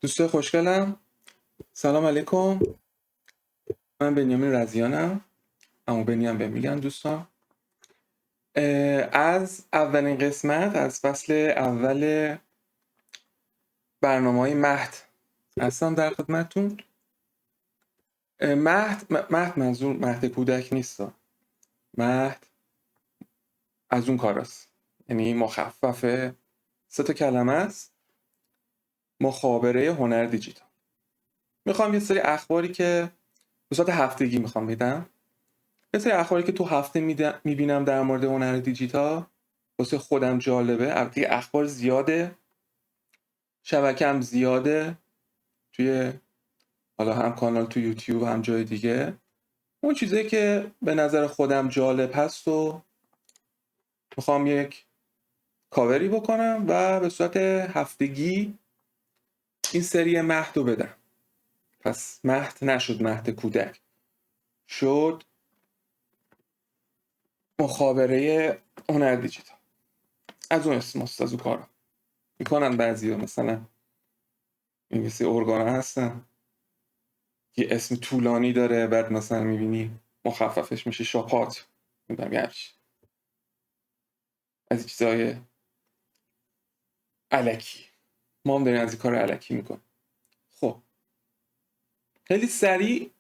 دوستای خوشگلم، سلام علیکم. من بنیامین رضیانم، اما بنی هم بهم میگن دوستان. از اولین قسمت از فصل اول برنامه‌های مهد هستم در خدمتتون. مهد منظور مهد کودک نیست. مهد از اون کاراست، یعنی مخفف 3 کلمه است: مخابره هنر دیجیتال. میخوام یه سری اخباری که به صورت هفتگی میخوام بدم، یه سری اخباری که تو هفته میبینم در مورد هنر دیجیتال واسه خودم جالبه. البته اخبار زیاده، شبکه‌ام زیاده، توی حالا هم کانال تو یوتیوب هم جای دیگه. اون چیزایی که به نظر خودم جالب هست و میخوام یک کاوری بکنم و به صورت هفتگی این سری مهد رو بدم. پس مهد نشد مهد کودک، شد مخابره هنر دیجیتال. از اون اسم است، از اون کارم میکنن بعضی. مثلا این ارگانا هستن یه اسم طولانی داره، بعد مثلا میبینی مخففش میشه شاپات، میدونم یعنیش از این چیزهای علکی. ما هم داریم از این کار علکی میکنیم. خب خیلی سریع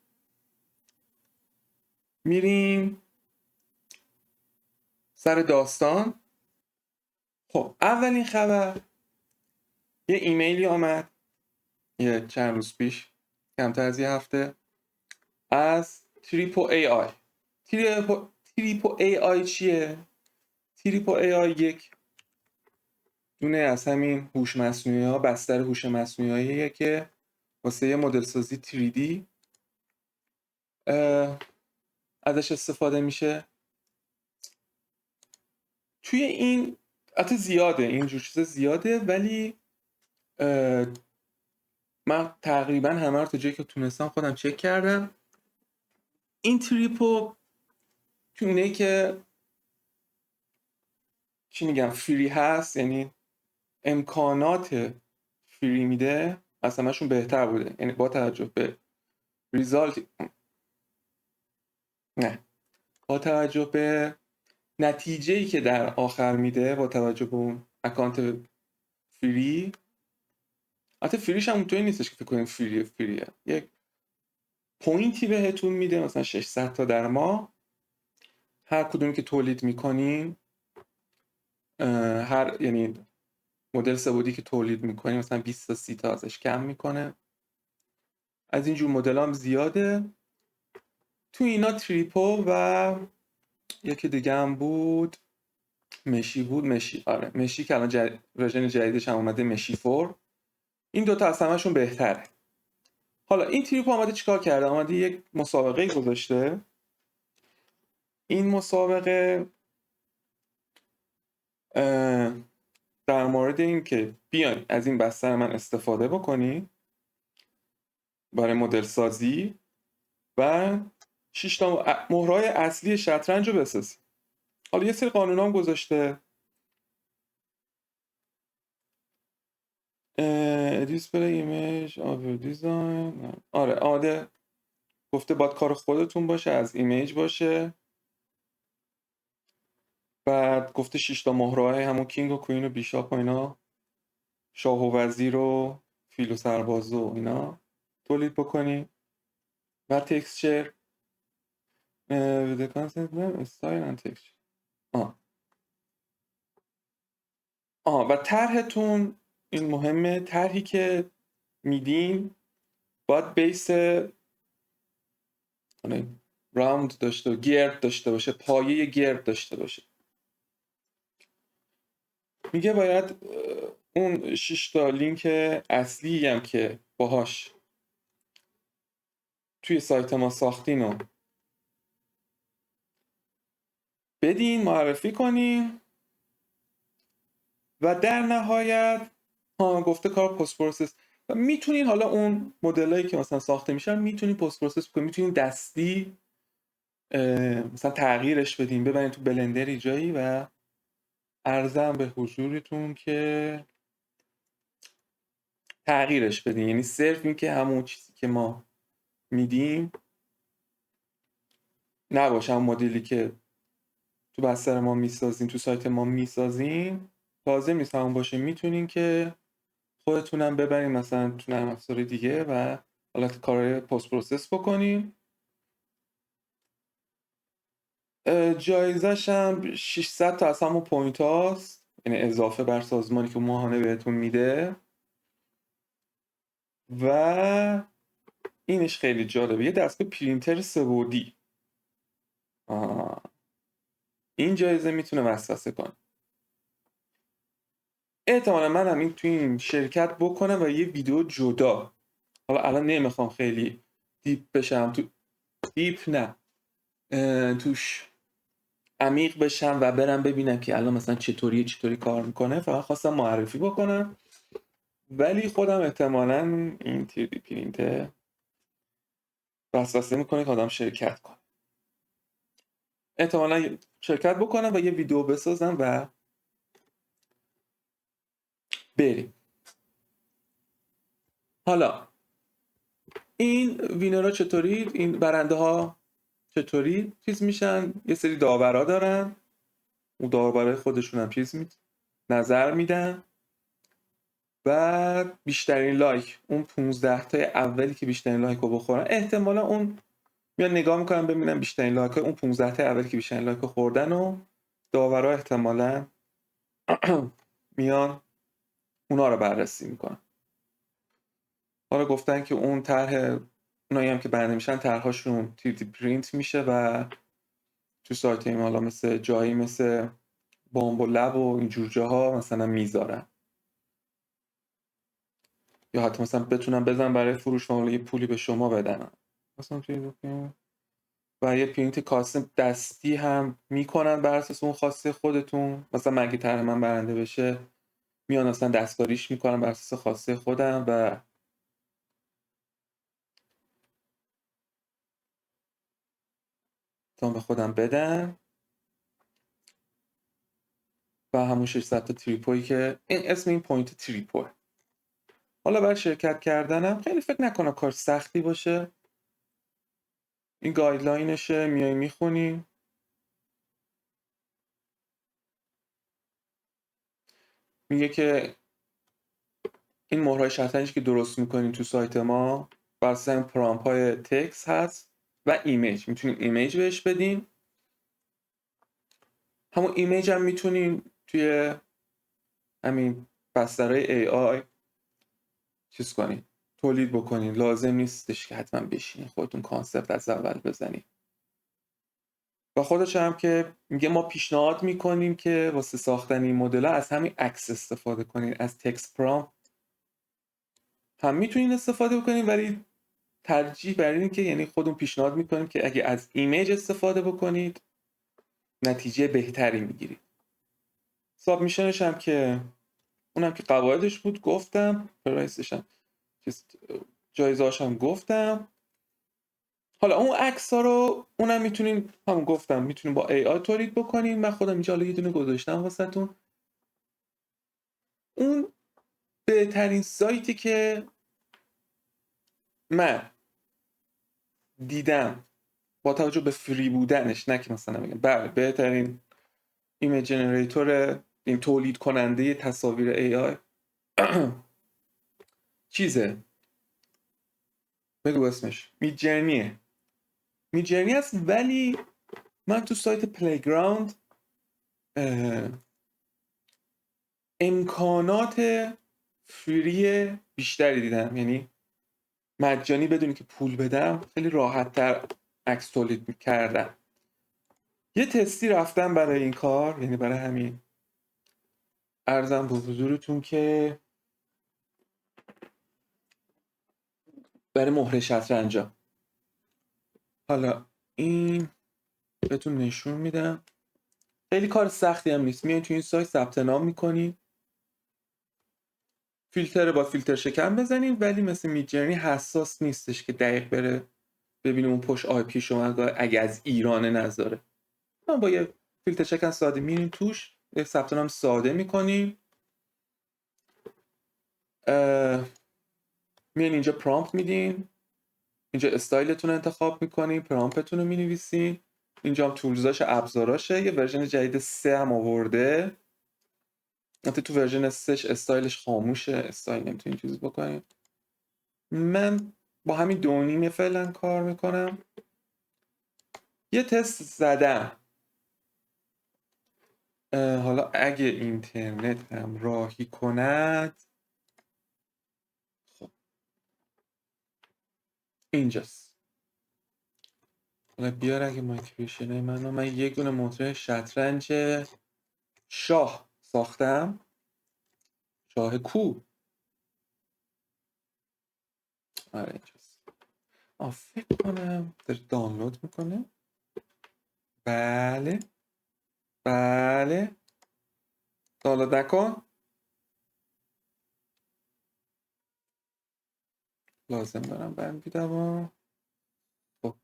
میریم سر داستان. خب اولین خبر، یه ایمیلی آمد یه چند روز پیش، کمتر از یه هفته، از تریپو ای آی. تریپو ای آی چیه؟ تریپو ای آی یک دونه از همین هوش مصنوعی ها، بستر هوش مصنوعیه که واسه یه مدل سازی 3D ازش استفاده میشه. توی این حتی زیاده، اینجور چیزا زیاده، ولی من تقریبا همه رو تا جایی که تونستم خودم چک کردم. این تریپو تو اینه که چی میگم فری هست، یعنی امکانات فری میده، از همشون بهتر بوده. یعنی با توجه به ریزالت، نه، با توجه به نتیجه‌ای که در آخر میده، با توجه به اون اکانت فری. البته فریش هم اونطوری نیستش که فکر کنید فریه. یک پوینتی بهتون میده، مثلا 600 تا در ماه. هر کدومی که تولید میکنین، یعنی مدل سه‌بعدی که تولید میکنین مثلا 20 تا 30 تا ازش کم میکنه. از اینجور مدل هم زیاده. تو اینا تریپو و یکی دیگه هم بود، مشی. آره مشی که الان ورژن جدیدش هم اومده، مشی 4. این دوتا از همشون بهتره. حالا این تریپو آمده چیکار کرده؟ آمده یک مسابقه گذاشته. این مسابقه در مورد این که بیاین از این بستر من استفاده بکنی برای مدل سازی و 6 تا مهرهای اصلی شطرنج رو بسازی. حالا یه سری قانون هم گذاشته. display image of your design. آره گفته باید کار خودتون باشه، از ایمیج باشه. بعد گفته 6 تا مهرهای همون کینگ و کوین و بیشاپ و اینا، شاه و وزیر و فیل و سرباز و اینا تولید بکنی. و تکسچر with the concept name style and texture. و طرحتون، این مهمه، طرحی که میدین باید بیس راوند داشته و گرد داشته باشه، پایه گرد داشته باشه. میگه باید اون 6 تا لینک اصلی هم که باهاش توی سایت ما ساختین رو بدین، معرفی کنین. و در نهایت گفته کار پست پروسس. و میتونین حالا اون مدلایی که مثلا ساخته میشن میتونین پست پروسس کنین، میتونین دستی مثلا تغییرش بدین، ببرین تو بلندر جایی. و عرضم به حضورتون که تغییرش بدین، یعنی صرف این که همون چیزی که ما میدیم نباشه، همون مدلی که تو بستر ما میسازین، تو سایت ما میسازین لازم نیست همون باشه. میتونین که خودتونم ببرین مثلا تو نرم افزار دیگه و حالت کارهای پست پروسس بکنین. جایزش هم 600 تا از همون پوینت هاست، یعنی اضافه بر سازمانی که ماهانه بهتون میده. و اینش خیلی جالبه، یه دستگاه پرینتر سه‌بعدی. این جایزه میتونه وسوسه کنه. احتمالا من هم تو این شرکت بکنم و یه ویدیو جدا، حالا الان نمیخوام خیلی دیپ بشم تو توش عمیق بشم و برم ببینم که الان مثلا چطوری کار میکنه. فقط خواستم معرفی بکنم. ولی خودم احتمالا این 3D پرینتر وسوسه میکنه که آدم شرکت کنه. احتمالا شرکت بکنم و یه ویدیو بسازم و بریم. حالا این وینرها چطوری، این برنده ها چطوری چیز میشن؟ یه سری داورا دارن، اون داورای خودشون هم نظر میدن. بعد بیشترین لایک، اون 15 تای اولی که بیشترین لایک رو بخورن، احتمالا اون میان نگاه میکنن ببینن بیشترین لایک های اون 15 تای اولی که بیشترین لایک رو خوردن و داورا احتمالا میان اونا رو بررسی میکنن. حالا گفتن که اون طرح، اونایی هم که برنده میشن طرحشون 3D پرینت میشه و تو سایت این حالا مثل جایی مثل بامبو لب و اینجور جاها مثلا میذارن، یا حتی مثلا بتونن بزن برای فروش و یه پولی به شما بدن مثلا توی. و یه پرینت کاستم دستی هم میکنن بر اساس اون خواسته خودتون. مثلا مگه طرح من برنده بشه میان اصلا دستکاریش میکنن بر اساس خواسته خودم و تا به خودم بدن. و همون 600 تا تریپویی که این اسم این پوینت تریپوه. حالا برای شرکت کردنم خیلی فکر نکنم کار سختی باشه. این گایدلاینشه، میای میخونی. میگه که این مهرهای شطرنجی که درست میکنین تو سایت ما بر اساس پرامپ های تکس هست و ایمیج. میتونین ایمیج بهش بدین. همون ایمیج هم میتونین توی همین بسترهای AI چیز کنین، تولید بکنین. لازم نیستش که حتما بشینین خودتون کانسپت از اول بزنین. و خودش هم که میگه ما پیشنهاد میکنیم که واسه ساختن این مدل از همین عکس استفاده کنین، از تکست پرامپت هم میتونین استفاده بکنین، ولی ترجیح بر اینه که یعنی خودمون پیشنهاد میکنیم که اگه از ایمیج استفاده بکنید نتیجه بهتری میگیرید. ساب میشنش هم که اونم که قواعدش بود گفتم، پرایسش هم جایزه‌اش هم گفتم. حالا اون عکس ها رو اونم میتونین، همون گفتم میتونین با AI تولید بکنین. من خودم اینجا حالا یه دونه گذاشتم واسهتون. اون بهترین سایتی که من دیدم با توجه به فری بودنش، نه که مثلا بگم بله بهترین ایمیج جنریتور، این تولید کننده تصاویر AI چیزه، بگو اسمش، میدجرنیه. میدجرنی هست، ولی من تو سایت پلیگراوند امکانات فری بیشتری دیدم. یعنی مجانی بدونی که پول بدم خیلی راحت تر عکس تولید میکردم. یه تستی رفتم برای این کار، یعنی برای همین عرضم به حضورتون که برای مهر شطرنجا. حالا این بهتون نشون میدم. خیلی کار سختی هم نیست. میایین تو این سایت ثبت نام میکنین، فیلتر با فیلتر شکن بزنین، ولی مثل میدجرنی حساس نیستش که دقیق بره ببینیم اون پشت آی پی شما اگه از ایران نذاره. من با یه فیلتر شکن ساده میرین توش، یه ثبت نام ساده میکنین. میان اینجا پرامپت میدین، اینجا استایلتون رو انتخاب میکنین، پرامپتون رو مینویسین، اینجا هم تولزاش ابزاراشه. یه ورژن جدید 3 هم آورده، حتی تو ورژن 3 استایلش خاموشه، استایل نمیتونین چیزی بکنین. من با همین 2.5 فعلا کار میکنم. یه تست زدم، حالا اگه اینترنت هم راهی کند، خب اینجاست. حالا بیار اگه مایکریشنه من یک دونه موتور شطرنج شاه ساختم. شاه کو؟ آره اینجاست. فکر کنم داره دانلود میکنه. بله بله، دانلود نکن، لازم دارم بند بیدم. خب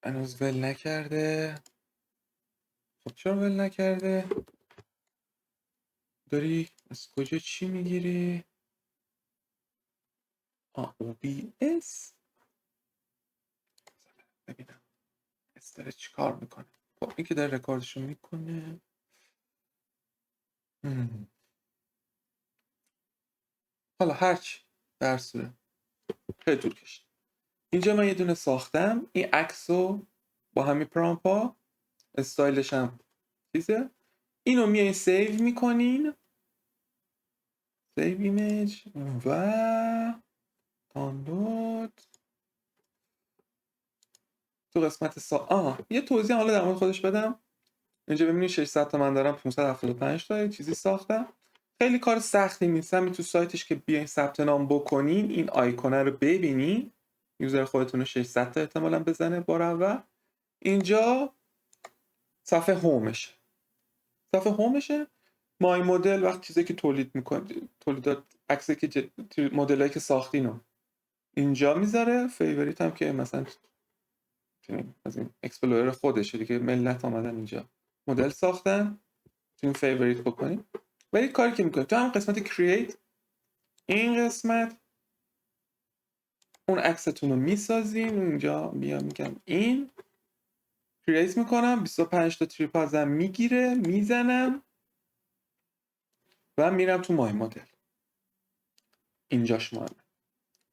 هنوز ول نکرده. خب چرا ول نکرده؟ داری از کجا چی میگیری؟ OBS. ببینم داره چی کار میکنه. خب این که داره رکاردشو میکنه. حالا هرچی در صورت خیلی طول کشید. اینجا من یه دونه ساختم، این عکسو با همین پرامپا، استایلش هم چیزه. اینو میایین سیو میکنین، سیو ایمیج و دانلود. تو قسمت یه توضیح حالا در مورد خودش بدم. اینجا ببینید 600 تومن دارم، 575 تا چیزی ساختم. خیلی کار سختی نیست. همین تو سایتش که بیاین ثبت نام بکنین، این آیکونه رو ببینین، یوزر خودتون رو 600 تا احتمالاً بزنه بار اول. اینجا صفحه هومشه. صفحه هومشه. مای مدل وقت چیزی که تولید میکنه، تولیدات عکسی که مدلایی که ساختینو اینجا میذاره. فیوریت هم که مثلا از این اکسپلورر خودشه دیگه، ملت آمدن اینجا مدل ساختن، میتونین فیوریت بکنین. ولی کاری که میکنید تو هم قسمت کرییت، این قسمت اون عکستون رو میسازین. اونجا میگم این کرییت میکنم، 25 تا تریپ ازم میگیره، میزنم و میرم تو مای مدل. اینجاش مهمه.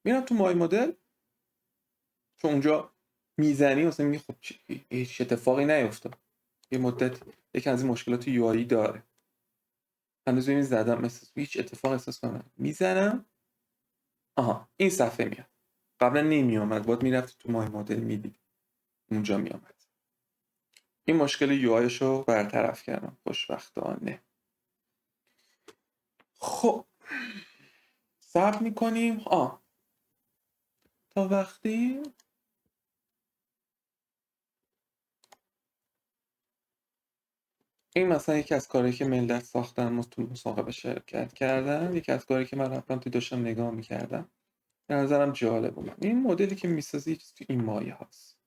میرم تو مای مدل، چون اونجا میزنی مثلا میگی خب هیچ اتفاقی نیفتاد، یه مدت یکی از این مشکلات یو آی داره. هنوز ببین زدم مثلا هیچ اتفاق احساس کنم، میزنم این صفحه میاد. قبلا نمی اومد، باید میرفت تو مای مدل میدید، اونجا می اومد. این مشکل یو آیش رو برطرف کردم خوشبختانه. خب صبر میکنیم تا وقتی این مثلا یکی از کارهایی که ملت ساختن تو مسابقه شرکت کردن، یکی از کارهایی که من رفتم تو داشتم نگاه میکردم، به نظرم جالب اومد. این مدلی که میسازی تو این مایه هاست.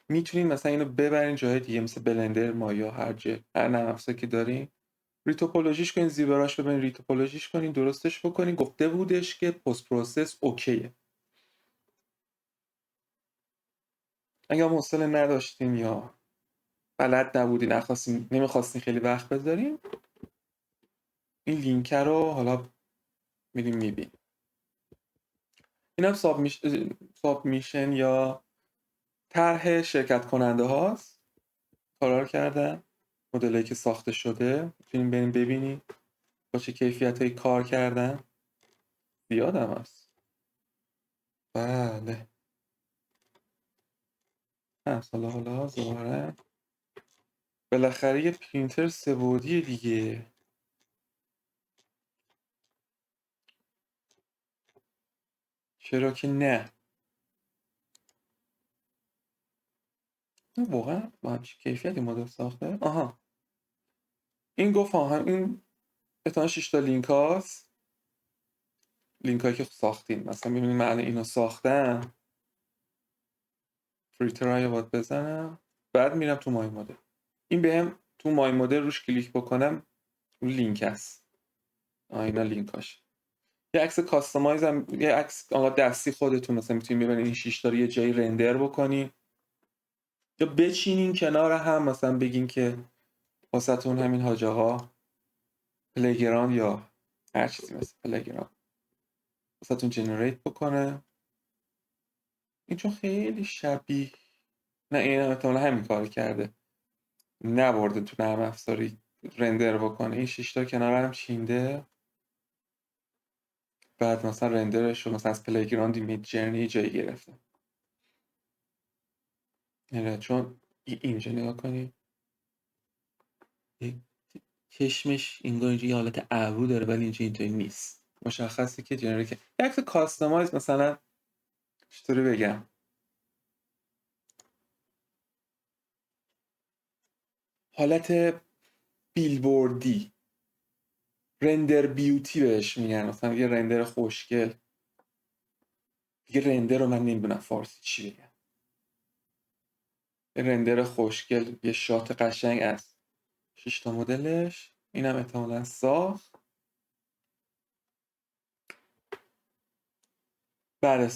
میتونین مثلا اینو ببرین جای دیگه، مثل بلندر، مایا، هر نرم افزاری که دارین، ریتوپولوژیش کنین، زیبراش ببرین ریتوپولوژیش کنین، درستش بکنین. گفته بودش که پست پروسس اوکیه. اگه حوصله نداشتین یا بلد نبودین، نمیخواستین خیلی وقت بذارین، این لینک رو حالا میریم میبین. این هم سابمیشن یا طرح شرکت کننده هاست. کارا رو کردن، مدلایی که ساخته شده، میتونیم بریم ببینیم با چه کیفیتایی کار کردن. زیاد هم هست. بله. حالا زباره بالاخره یه پرینتر سه‌بعدی دیگه. چرا که نه؟ واقعا با همچین کیفیتی مدل ساخته؟ این گفت این احتمال 6 تا لینک هاست. لینک هایی که ساختین، مثلا میبینید من اینو ساختم، فری ترای باید بزنم، بعد میرم تو مای مدل. این بهم تو مای مدل روش کلیک بکنم، اون لینک هست. اینا لینکاش. یه عکس کاستماایز هم، یه عکس آقا دستی خودتون مثلا میتونید ببرین این 6 تا رو یه جایی رندر بکنین یا بچینین کنار هم، مثلا بگین که واسهتون همین حاج آقا پلیگرام یا هر چیزی مثل پلیگرام واسهتون جنریت بکنه. این چون خیلی شبیه، نه این هم احتمالا همین کار کرده، نبرده تو نرم افزاری رندر بکنه. این 6 تا کنار هم چینده، بعد مثلا رندرش رو مثلا از پلیگراند مید جرنی جایی گرفته. یعنی چون اینجا نگاه کنی کشمش انگار اینجا یه حالت ابرو داره ولی اینجا اینطوری نیست، مشخصه که جنریت که یه عکس کاستماایز مثلا چطوری بگم، حالت بیلبوردی، رندر بیوتی بهش میگن، مثلا یه رندر خوشگل. دیگه رندر رو من نمیدونم فارسی چی بگم. یه رندر خوشگل، یه شات قشنگ از 6 تا مدلش. اینم احتمالاً ساخت. بله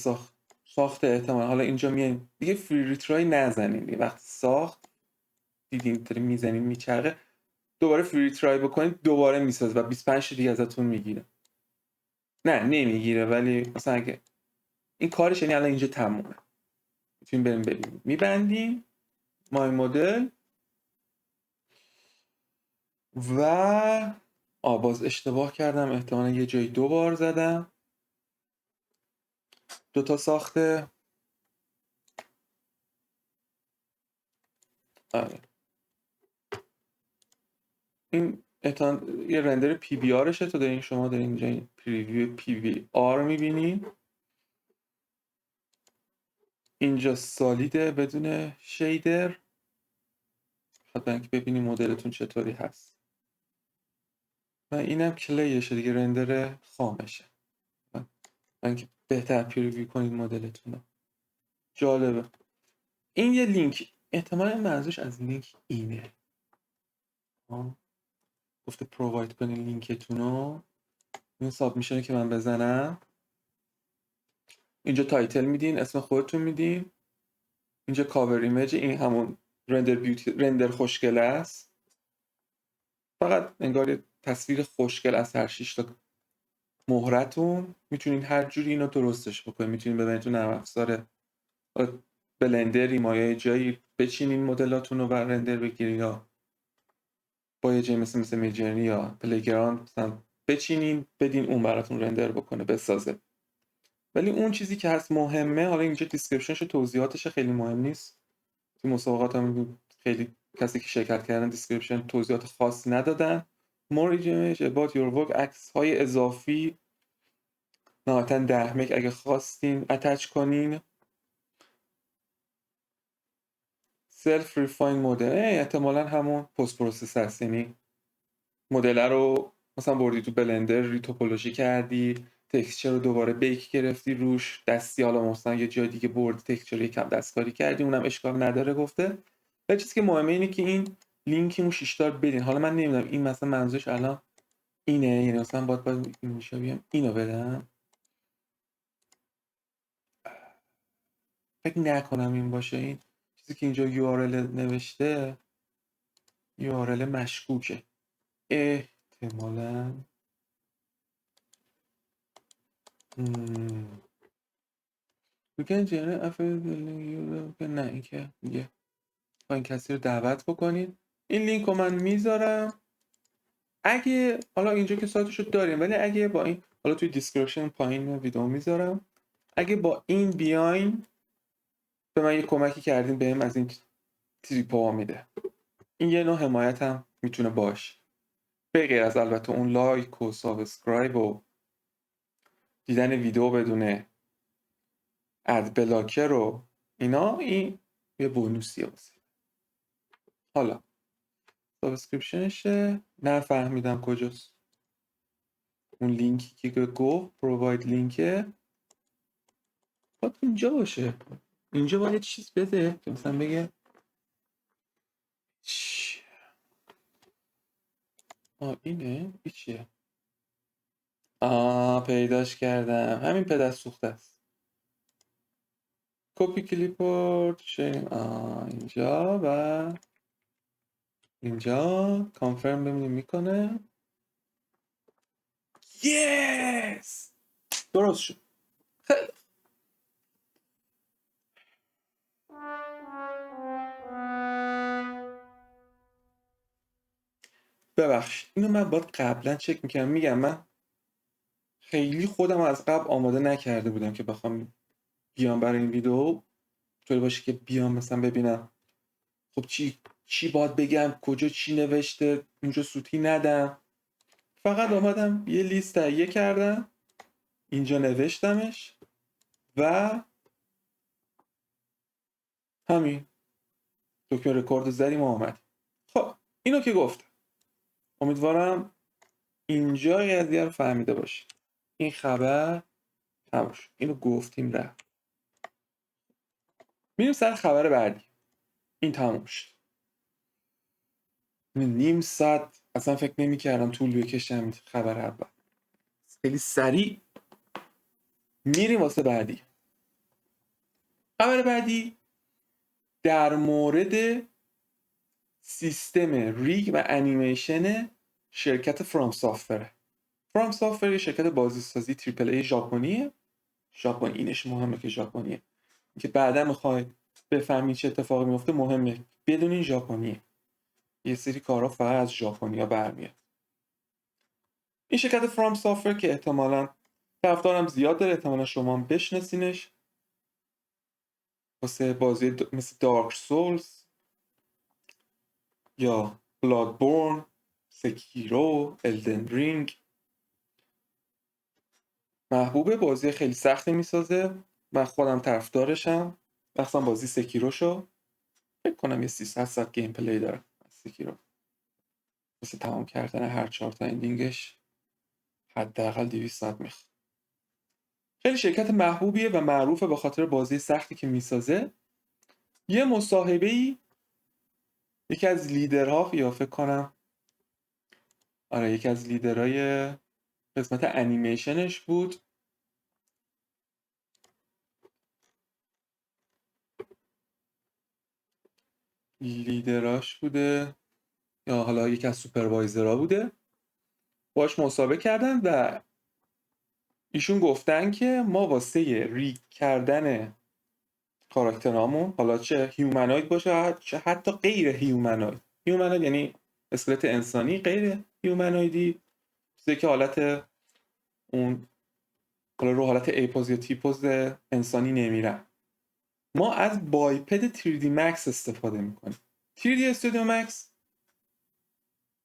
ساخت احتمال. حالا اینجا میایم دیگه فری ریترای نزنین دیگه. وقتی ساخت دیدین داریم میزنین میچرخه، دوباره فری ترای بکنید دوباره میسازه و 25 دیگه ازتون میگیره. نه نمیگیره، ولی مثلا اگه این کارش یعنی الان اینجا تمومه، میتونیم بریم ببینیم. میبندیم مای مدل و باز اشتباه کردم، احتمالا یه جایی 2 بار زدم. 2 تا ساخته. آره این یه رندر پی بی آرشه. تو دارین شما دارین اینجا این پریویو پی بی آر میبینین. اینجا سالیده بدون شیدر، حتما اینکه ببینیم مدلتون چطوری هست. و اینم کلیشه دیگه، رندر خامشه. و اینکه بهتر پریویو کنید مدلتون رو. جالبه. این یه لینک، احتمالا منظورش از لینک اینه. گفته پروواید کنین لینکتون رو. این ساب میشنه که من بزنم. اینجا تایتل میدین، اسم خودتون میدین. اینجا کاور ایمیج، این همون رندر بیوتی، رندر خوشگل است. فقط انگار یه تصویر خوشگل از هر 6 تا مهرتون. میتونین هر جوری اینو درستش بکنین. میتونین ببرین تو نرم افزار بلندر مایه جایی بچینین مدلاتون رو و رندر بگیرین، یا با یه جایی مثل میجرنی یا پلیگراند مثلا بچینین بدین اون براتون رندر بکنه بسازه. ولی اون چیزی که هست مهمه، حالا اینجا دیسکریپشنش و توضیحاتش خیلی مهم نیست. تو مسابقات هم خیلی کسی که شرکت کردن دیسکریپشن توضیحات خاص ندادن. more image about your work، عکس های اضافی نهایتاً 10 مگ اگه خواستین اتچ کنین. سلف ریفاین مدل احتمالاً همون پست پروسس هست، یعنی مدل رو مثلا بردی تو بلندر ریتوپولوژی کردی، تکسچر رو دوباره بیک گرفتی روش دستی، حالا مثلا یه جای دیگه بردی تکسچر رو یکم دستکاری کردی، اونم اشکال نداره گفته. ولی چیزی که مهمه اینه که این لینک اون 6 تا بدین. حالا من نمیدونم این مثلا منظورش الان اینه، یعنی مثلا باید میشه بیام اینو بدم. فکر نکنم این باشه. این چیزی که اینجا URL نوشته URL مشکوکه احتمالاً. بگن جنه نه این که میگه با این کسی رو دعوت بکنید. این لینک رو من میذارم. اگه حالا اینجا که سایتش رو داریم، ولی اگه با این، حالا توی دیسکریپشن پایین ویدیو میذارم، اگه با این بیاین به من یه کمکی کردین، بهم از این تریپا میده. این یه نوع حمایت هم میتونه باشه، به غیر از البته اون لایک و سابسکرایب و دیدن ویدیو بدون اد بلاکر و اینا. این یه بونوسیه واسه. حالا سابسکریپشنشه نفهمیدم کجاست. اون لینکی که گفت پروواید لینکه باید اینجا باشه. اینجا باید یه چیز بده که مثلا بگه اینه این چیه. پیداش کردم، همین پدر سوخته است. کپی کلیپورد شیرینگ اینجا و اینجا کانفرم ببینیم میکنه. یس درست شد. خیلی ببخشید اینو من باید قبلا چک میکردم. میگم من خیلی خودم از قبل آماده نکرده بودم که بخوام بیام برای این ویدیو طوری باشه که بیام مثلا ببینم خب چی باید بگم، کجا چی نوشته، اونجا سوتی ندم. فقط آمدم یه لیست تهیه کردم، اینجا نوشتمش و همین دکمه رکورد زدیم و آمد. خب اینو که گفتم، امیدوارم اینجا قضیه رو فهمیده باشید. این خبر تموم شد، اینو گفتیم رفت. میریم سر خبر بعدی. این تموم شد. نیم ساعت اصلا فکر نمی‌کردم طول بکشم خبر اول. خیلی سریع میریم واسه بعدی. خبر بعدی در مورد سیستم ریگ و انیمیشن شرکت فرام سافتور. فرام سافتور یه شرکت بازیسازی تریپل ای ژاپنیه. ژاپنی اینش مهمه که ژاپنیه، که بعدا میخواید بفهمید چه اتفاقی میفته مهمه بدونین ژاپنیه. یه سری کارا فقط از ژاپنیا برمیاد. این شرکت فرام سافتور که احتمالاً طرفدارم زیاد داره، احتمالاً شما هم بشناسینش واسه بازی مثل دارک سولز یا بلادبورن، سکیرو، الدن رینگ. محبوب بازی خیلی سختی میسازه. من خودم طرفدارشم. مثلا بازی سکیروشو فکر کنم یه 300 ساعت گیم پلی داره سکیرو. واسه تمام کردن هر 4 تا اندینگش حداقل 200 ساعت میخواد. خیلی شرکت محبوبیه و معروفه به خاطر بازی سختی که میسازه. یه مصاحبه‌ای یکی از لیدرها، یا فکر کنم یکی از لیدرهای قسمت انیمیشنش بود، لیدراش بوده یا حالا یکی از سوپروایزرها بوده، باش مصاحبه کردن و ایشون گفتن که ما واسه ریگ کردن کاراکترامون، حالا چه هیومنوید باشه چه حتی غیر هیومنوید، هیومنوید یعنی اسکلت انسانی، غیر هیومنویدی چیزی که حالت اون حالا رو حالت ایپوز یا تیپوز انسانی نمیرن، ما از بایپد 3D Max استفاده میکنیم. 3D Studio Max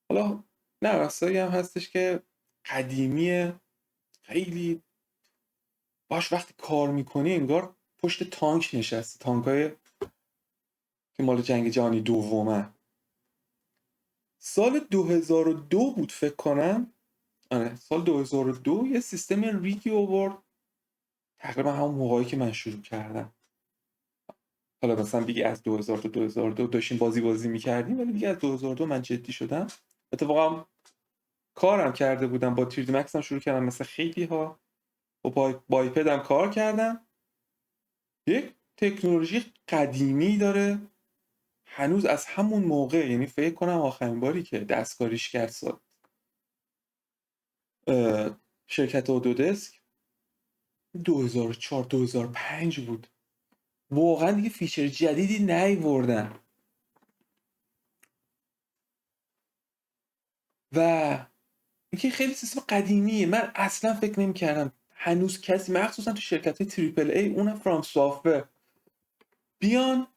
حالا نرم‌افزاری هم هستش که قدیمیه، خیلی باش وقتی کار میکنی انگار پشت تانک نشستی، تانکای که مال جنگ جهانی دومه. سال 2002 بود فکر کنم، سال 2002 یه سیستم ریگی آورد، تقریبا همون موقعی که من شروع کردم. حالا مثلا دیگه از 2002 داشتیم بازی میکردیم، ولی دیگه از 2002 من جدی شدم. اتفاقا کارم کرده بودم با 3D Max هم شروع کردم مثل خیلی ها، با بایپدم کار کردم. یک تکنولوژی قدیمی داره، هنوز از همون موقع، یعنی فکر کنم آخرین باری که دستکاریش کرد شرکت اودودسک 2004 2005 بود. واقعا دیگه فیچر جدیدی نیوردن و اینکه خیلی سیستم قدیمیه. من اصلا فکر نمی‌کردم هنوز کسی، مخصوصا تو شرکت‌های تریپل ای، اونم فرام سافتور، بیان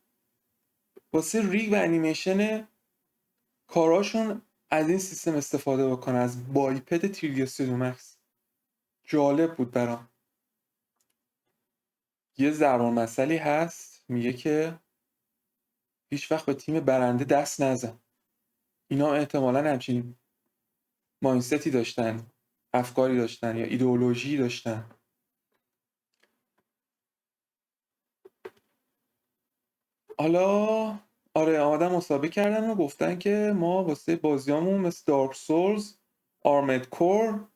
واسه ریگ و انیمیشن کاراشون از این سیستم استفاده بکنه، از بایپد 3D Studio Max. جالب بود برام. یه ضرب المثلی هست میگه که هیچ وقت به تیم برنده دست نزن. اینا احتمالاً همچین مایندستی داشتن، افکاری داشتن یا ایدئولوژی داشتن. حالا آمدن مسابقه کردن و گفتن که ما واسه بازیامون مثل دارک سولز، آرمد کور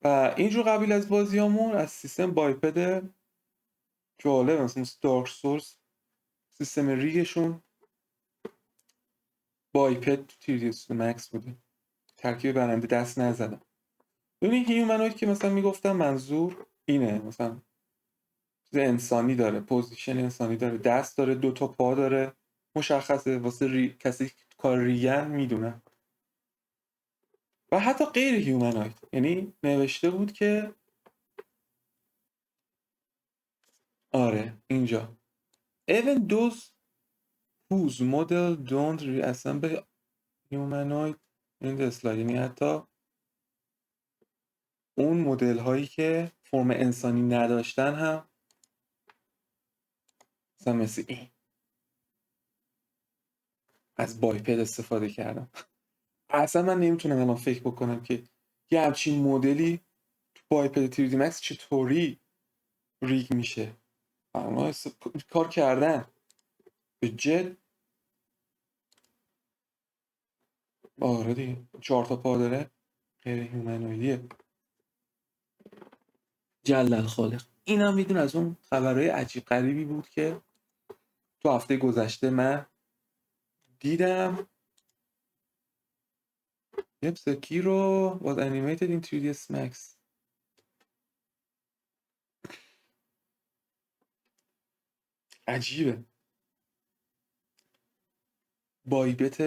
و اینجور قبیل از بازیامون از سیستم بایپد جالب مثلا دارک سورس سیستم ریگشون بایپد تو تیریس مکس بوده، ترکیب برنده دست نزدم. ببینید هیومنوید که مثلا میگفتم منظور اینه، مثلا چیز انسانی داره، پوزیشن انسانی داره، دست داره، 2 تا پا داره، مشخصه واسه کسی کار ریگن میدونن. و حتی غیر هیومنوید، یعنی نوشته بود که آره اینجا even those whose model don't reassemble humanoid in the slide، یعنی حتی اون مدل هایی که فرم انسانی نداشتن هم مثلا مثل این از بایپد استفاده کردم. اصلا من نمیتونم الان فکر بکنم که یه همچین مدلی تو بایپد 3D Max چطوری ریگ میشه. اما کار کردن به جد. آره دیگه 4 تا پا داره، غیر هیومنویدیه. جل الخالق. اینم میدون از اون خبرهای عجیب غریبی بود که تو هفته گذشته من دیدم. یه Sekiro was animated in 3ds Max. عجیبه. بایپت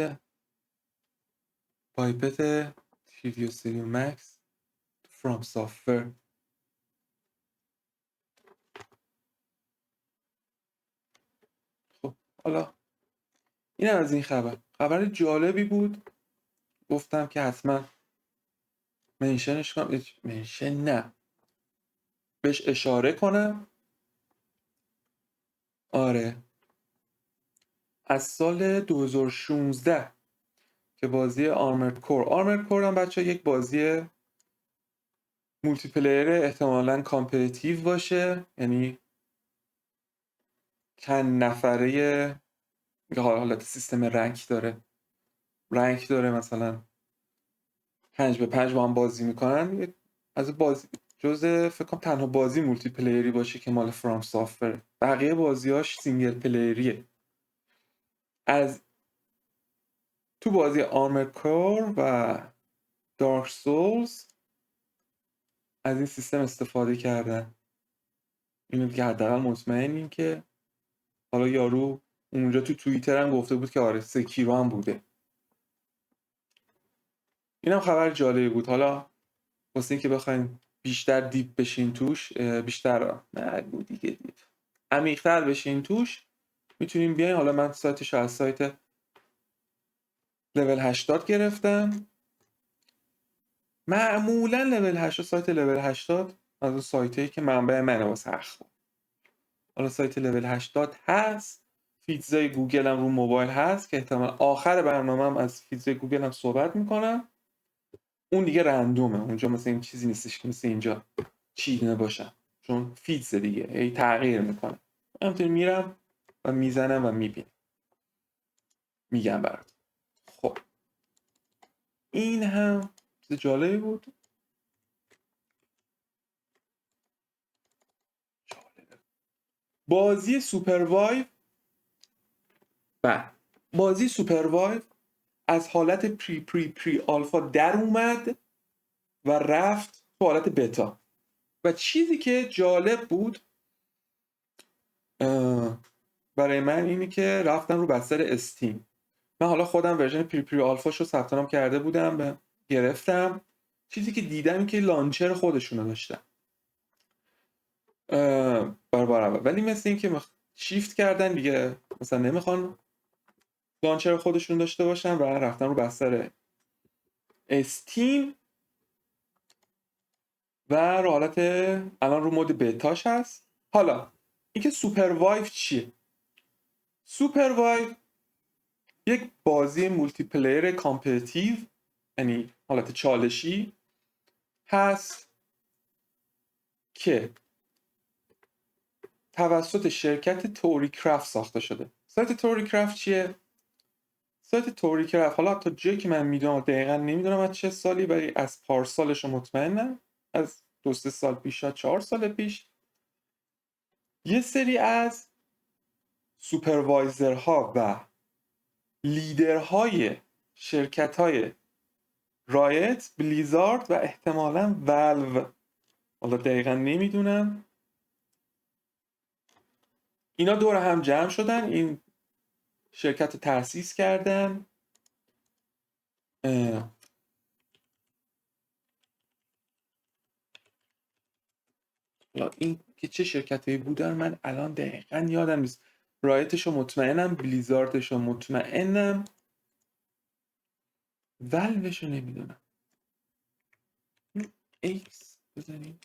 3ds Max from software. خب حالا اینم از این خبر جالبی بود، گفتم که حتما منشنش کنم. منشن نه، بهش اشاره کنم. آره از سال 2016 که بازی آرمرد کور هم بچه یک بازی مولتی پلیر احتمالاً کامپتیتیو باشه، یعنی چند نفره، حالت سیستم رنک داره مثلا 5 به 5 با هم بازی میکنن. از بازی جزء فکر کنم تنها بازی مولتی پلیری باشه که مال فرام سافر، بقیه بازیاش سینگل پلیریه. از تو بازی آرمرد کور و دارک سولز از این سیستم استفاده کردن. اینو دیگه حداقل مطمئنیم که حالا یارو اونجا تو توییتر هم گفته بود که آره سکیرو هم بوده. اینم خبر جالبی بود. حالا واسه اینکه بخواین بیشتر دیپ بشین توش، بیشتر نگو دیگه دیپ، عمیق‌تر بشین توش، میتونین بیاین. حالا من سایتش از سایت لول 80 گرفتم. معمولا لول 80 سایت لول 80 از اون سایتایی که منبع منه واسه اخبار. حالا سایت لول 80 هست، فیدزای گوگل هم رو موبایل هست که احتمال آخر برنامه‌ام از فیدزای گوگل هم صحبت میکنم. اون دیگه رندومه، اونجا مثلا این چیزی نیستش که مثل اینجا چیدنه باشم، چون فیدز دیگه ای تغییر میکنه. همینطوری میرم و میزنم و میبینم، میگم برات. خب این هم چیز جالبی بود. بازی سوپروایو از حالت پری آلفا در اومد و رفت تو حالت بتا. و چیزی که جالب بود برای من اینی که رفتن رو بستر استیم. من حالا خودم ورژن پری آلفاشو ثبت نام کرده بودم، گرفتم. چیزی که دیدم این که لانچر خودشونو داشتن بار اول، ولی مثل این که شیفت کردن دیگه، مثلا نمیخوان لانچر خودشون داشته باشن و رفتن رو بستر استیم و رو حالت الان رو مود بتاش هست. حالا اینکه سوپروایو چیه؟ سوپروایو یک بازی مولتی پلیر کامپتیتیو، یعنی حالت چالشی هست که توسط شرکت توری کرافت ساخته شده. سایت توری کرافت چیه؟ سایت توری کرافت، حالا تا جایی که من میدونم دقیقا نمیدونم از چه سالی، ولی از پارسالش مطمئنم، از 2-3 سال پیش، شاید 4 سال پیش، یه سری از سوپروایزرها و لیدرهای شرکت‌های رایت، بلیزارد و احتمالاً والو، حالا دقیقا نمیدونم، اینا دور هم جمع شدن، این شرکت رو تأسیس کردن. حالا این که چه شرکتایی بودن من الان دقیقا یادم نیست. رایتش رو مطمئنم، بلیزاردش رو مطمئنم، والوش رو نمیدونم. ایکس بزنیم.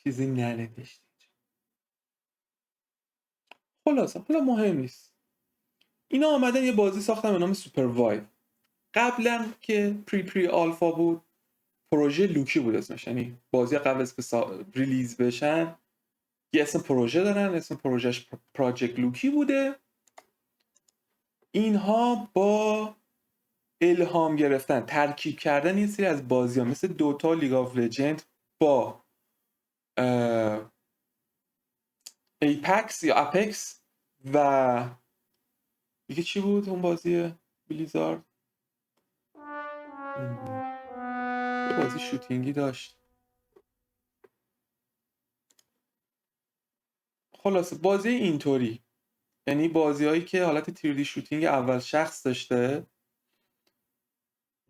چیزی ننوشت. خلاصه حالا مهم نیست. اینا آمدن یه بازی ساختن به نام سوپر وایو. قبلا که پری آلفا بود، پروژه لوکی بود اسمش، یعنی بازی قبل از که ریلیز بشن یه اسم پروژه دارن، اسم پروژهش پراجکت لوکی بوده. اینها با الهام گرفتن، ترکیب کردن یه سری از بازی ها مثل دوتا، لیگ آف لجند با ایپکس یا اپکس و دیگه چی بود اون بازی بلیزارد؟ یه بازی شوتینگی داشت. خلاصه بازی اینطوری، یعنی بازی هایی که حالت تیردی شوتینگ اول شخص داشته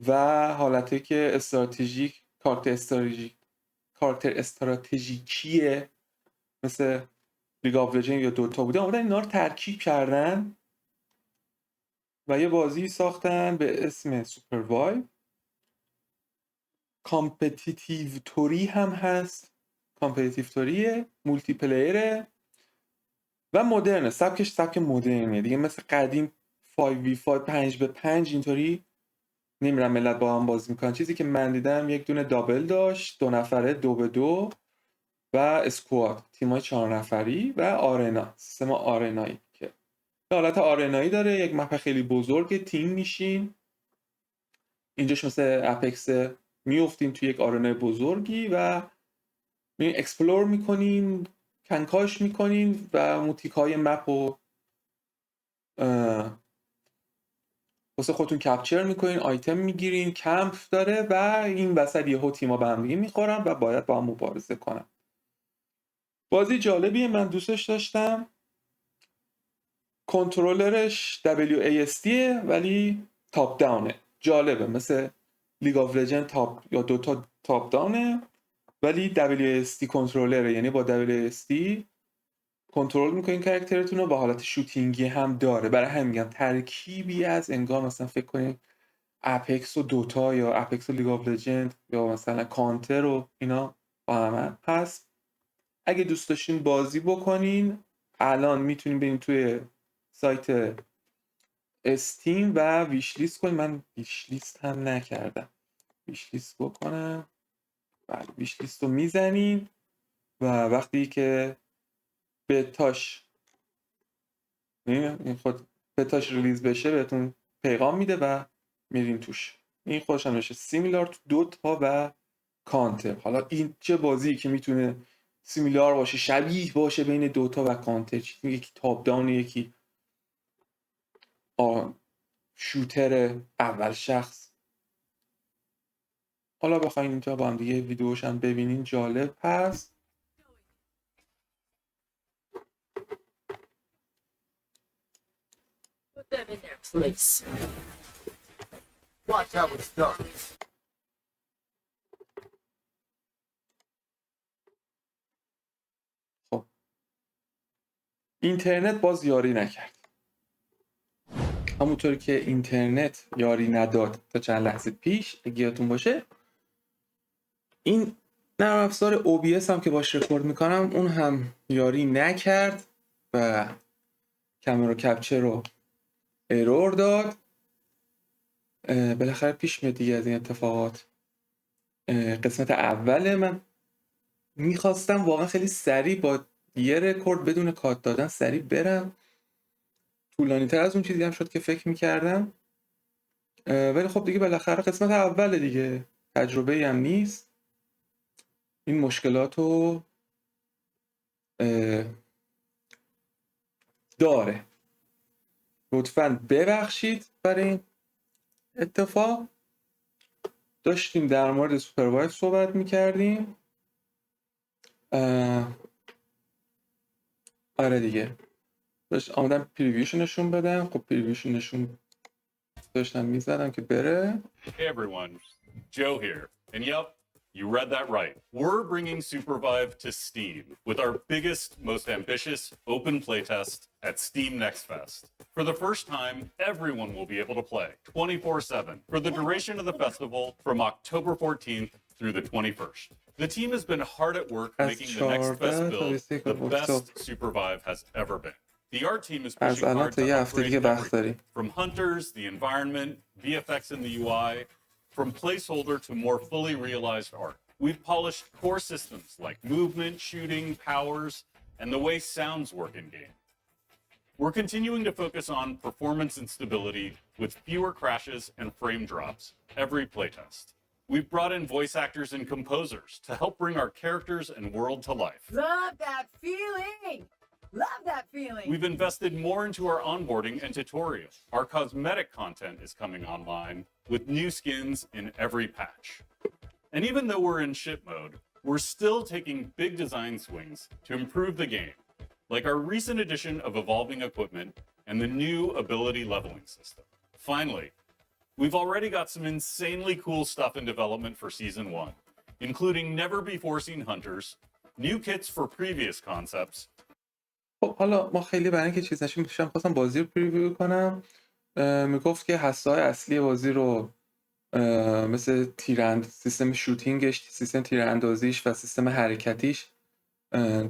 و حالتی که استراتژیک، کارکتر استراتژیکیه مثل لیگ آف لجند یا دوتا بوده، آمدن اینا رو ترکیب کردن و یه بازی ساختن به اسم سوپر وایو. کامپتیتیو توری هم هست، کامپتیتیو توریه، مولتی پلیره و مدرنه. سبکش سبک مدرنه دیگه، مثل قدیم 5v5 5v5 اینطوری نمیرن ملت با هم بازی میکنن. چیزی که من دیدم یک دونه دابل داشت، 2 نفره 2v2 و اسکواد، تیمای 4 نفری و آرنا، سیستم آرنایی که حالت آرنایی داره. یک مپ خیلی بزرگ، تیم میشین اینجاش مثل اپکس، میافتین توی یک آرنای بزرگی و میرین اکسپلور میکنین، کنکاش میکنین و موتیکای مپ رو واسه خودتون کپچر میکنین، آیتم میگیرین، کمپ داره و این وسط یهو تیما به هم دیگه میخورن و باید با هم مبارزه کنن. بازی جالبیه، من دوستش داشتم. کنترلرش WASD ولی تاپ داونه، جالبه، مثل لیگ آف لجند تاپ یا دوتا تاپ داونه ولی WASD کنترلره، یعنی با WASD کنترل میکنین کاراکترتون رو، با حالت شوتینگی هم داره. برای همین میگم ترکیبی از انگار مثلا فکر کنین اپکس و دوتا یا اپکس و لیگ آف لجند یا مثلا کانتر و اینا با هم هست. اگه دوست داشتین بازی بکنین الان میتونین برین توی سایت استیم و ویش لیست کنین. من ویش لیست هم نکردم، ویش لیست بکنم. بله ویش لیست رو میزنین و وقتی که بتاش خود بتاش ریلیز بشه بهتون پیغام میده و میرین توش. این خودش هم نشه سیمیلار تو دوتا و کانتر. حالا این چه بازی که میتونه سیمیلار باشه، شبیه باشه بین دوتا و کانتر، یکی تاپ داون یکی شوتر اول شخص. حالا بخواین اینجا با هم دیگه ویدیوش هم ببینین جالب هست. خب اینترنت باز یاری نکرد، همونطور که اینترنت یاری نداد تا چند لحظه پیش اگه یادتون باشه. این نرم افزار OBS هم که باش رکورد میکنم اون هم یاری نکرد و کامera کپچر رو ایرور داد. بالاخره پیش میاد دیگه از این اتفاقات. قسمت اول من میخواستم واقعا خیلی سریع با یه رکورد بدون کات دادن سریع برم. طولانی تر از اون چیزی هم شد که فکر میکردم، ولی خب دیگه بالاخره قسمت اوله دیگه، تجربه هم نیست. این مشکلات رو داره. لطفاً ببخشید برای این اتفاق. داشتیم در مورد سوپروایز صحبت میکردیم. آره دیگه، آمدم پریویوشو نشون بدم. خب پریویوشو نشون داشتم میزدم که بره. Hey everyone, Joe here. And yep, you read that right. We're bringing Supervive to Steam with our biggest, most ambitious open playtest at Steam Next Fest. For the first time, everyone will be able to play 24/7 for the duration of the festival from October 14th through the 21st. The team has been hard at work making the Next Fest build the best Supervive has ever been. The art team is pushing hard to upgrade everything, from hunters, the environment, VFX in the UI, from placeholder to more fully realized art. We've polished core systems like movement, shooting, powers, and the way sounds work in-game. We're continuing to focus on performance and stability with fewer crashes and frame drops every playtest. We've brought in voice actors and composers to help bring our characters and world to life. Love that feeling! Love that feeling! We've invested more into our onboarding and tutorials. Our cosmetic content is coming online with new skins in every patch. And even though we're in ship mode, we're still taking big design swings to improve the game, like our recent addition of evolving equipment and the new ability leveling system. Finally, we've already got some insanely cool stuff in development for Season 1, including never-before-seen hunters, new kits for previous concepts. خب حالا ما خیلی برای اینکه چیز نشیم خواستم بازی رو پریویو کنم. میگفت که حسای اصلی بازی رو مثل سیستم شوتینگش، سیستم تیراندازیش و سیستم حرکتیش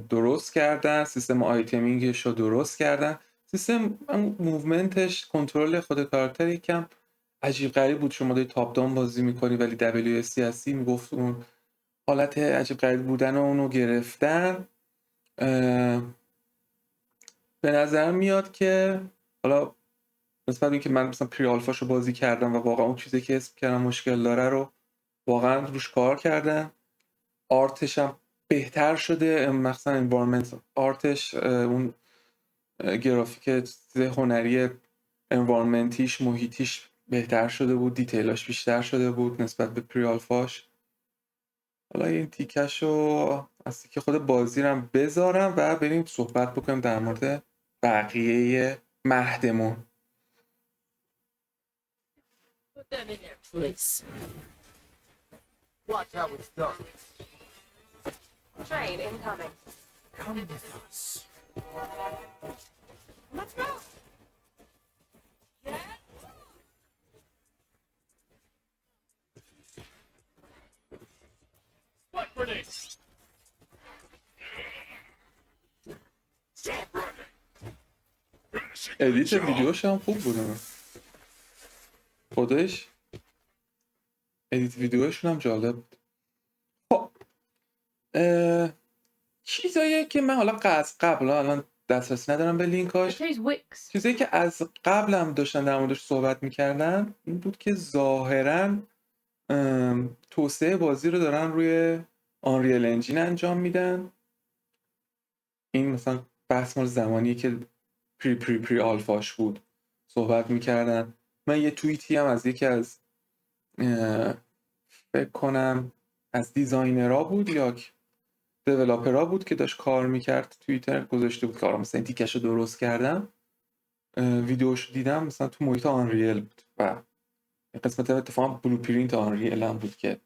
درست کردن، سیستم آیتمینگش رو درست کردن، سیستم موومنتش، کنترل خود کاراکتر یکم عجیب غریب بود. شما داری تاپ داون بازی میکنی ولی WSD هستی، میگفت اون حالت عجیب غریب بودن اونو گرفتن. به نظر میاد که حالا نسبت به اینکه من مثلا پری آلفاشو بازی کردم و واقعا اون چیزی که حس کردم مشکل داره رو واقعا روش کار کردن. آرتش هم بهتر شده، مثلا انوایرمنت آرتش، اون گرافیک هنری انوایرمنتیش، محیطیش بهتر شده بود، دیتیلاش بیشتر شده بود نسبت به پری آلفاش. حالا این تیکشو از تیکه خود بازی رو هم بذارم و بریم صحبت بکنیم در مورد بقیه مهدمون. Put them in their place. Watch how it's done. Train incoming. Come with us. Let's go! What grenades? Stop running. ادیت ویدیوش هم خوب بودن خودش، ادیت ویدیوشون هم جالب بود. خب چیزایی که من حالا از قبل الان دسترسی ندارم به لینکاش، چیزایی که از قبلم داشتن در موردش صحبت میکردن این بود که ظاهرا توسعه بازی رو دارن روی آنریل انجین انجام میدن. این مثلا بحث مال زمانی که پری آلفاش بود صحبت میکردن. من یه توییتی هم از یکی از فکر کنم از دیزاینرها بود یا دیولاپرها بود که داشت کار میکرد، توییتر گذاشته بود که آره مثلا این تیکش رو درست کردم. ویدیوش دیدم مثلا تو محیط آنریل بود و قسمت اتفاقا بلو پرینت آنریل هم بود که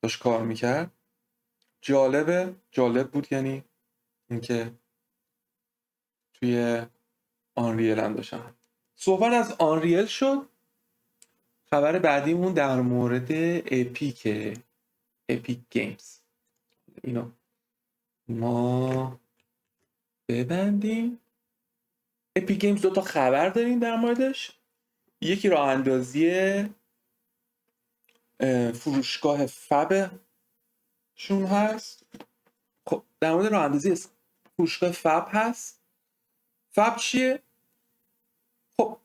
داشت کار میکرد. جالب بود، یعنی اینکه توی آنریل هم داشتم. صحبت از آنریل شد. خبر بعدیمون در مورد اپیک گیمز. اینو ما ببندیم. اپیک گیمز 2 تا خبر داریم در موردش. یکی راه اندازی فروشگاه فب شون هست. خب در مورد راه اندازی فروشگاه فب هست. فب چیه؟ خب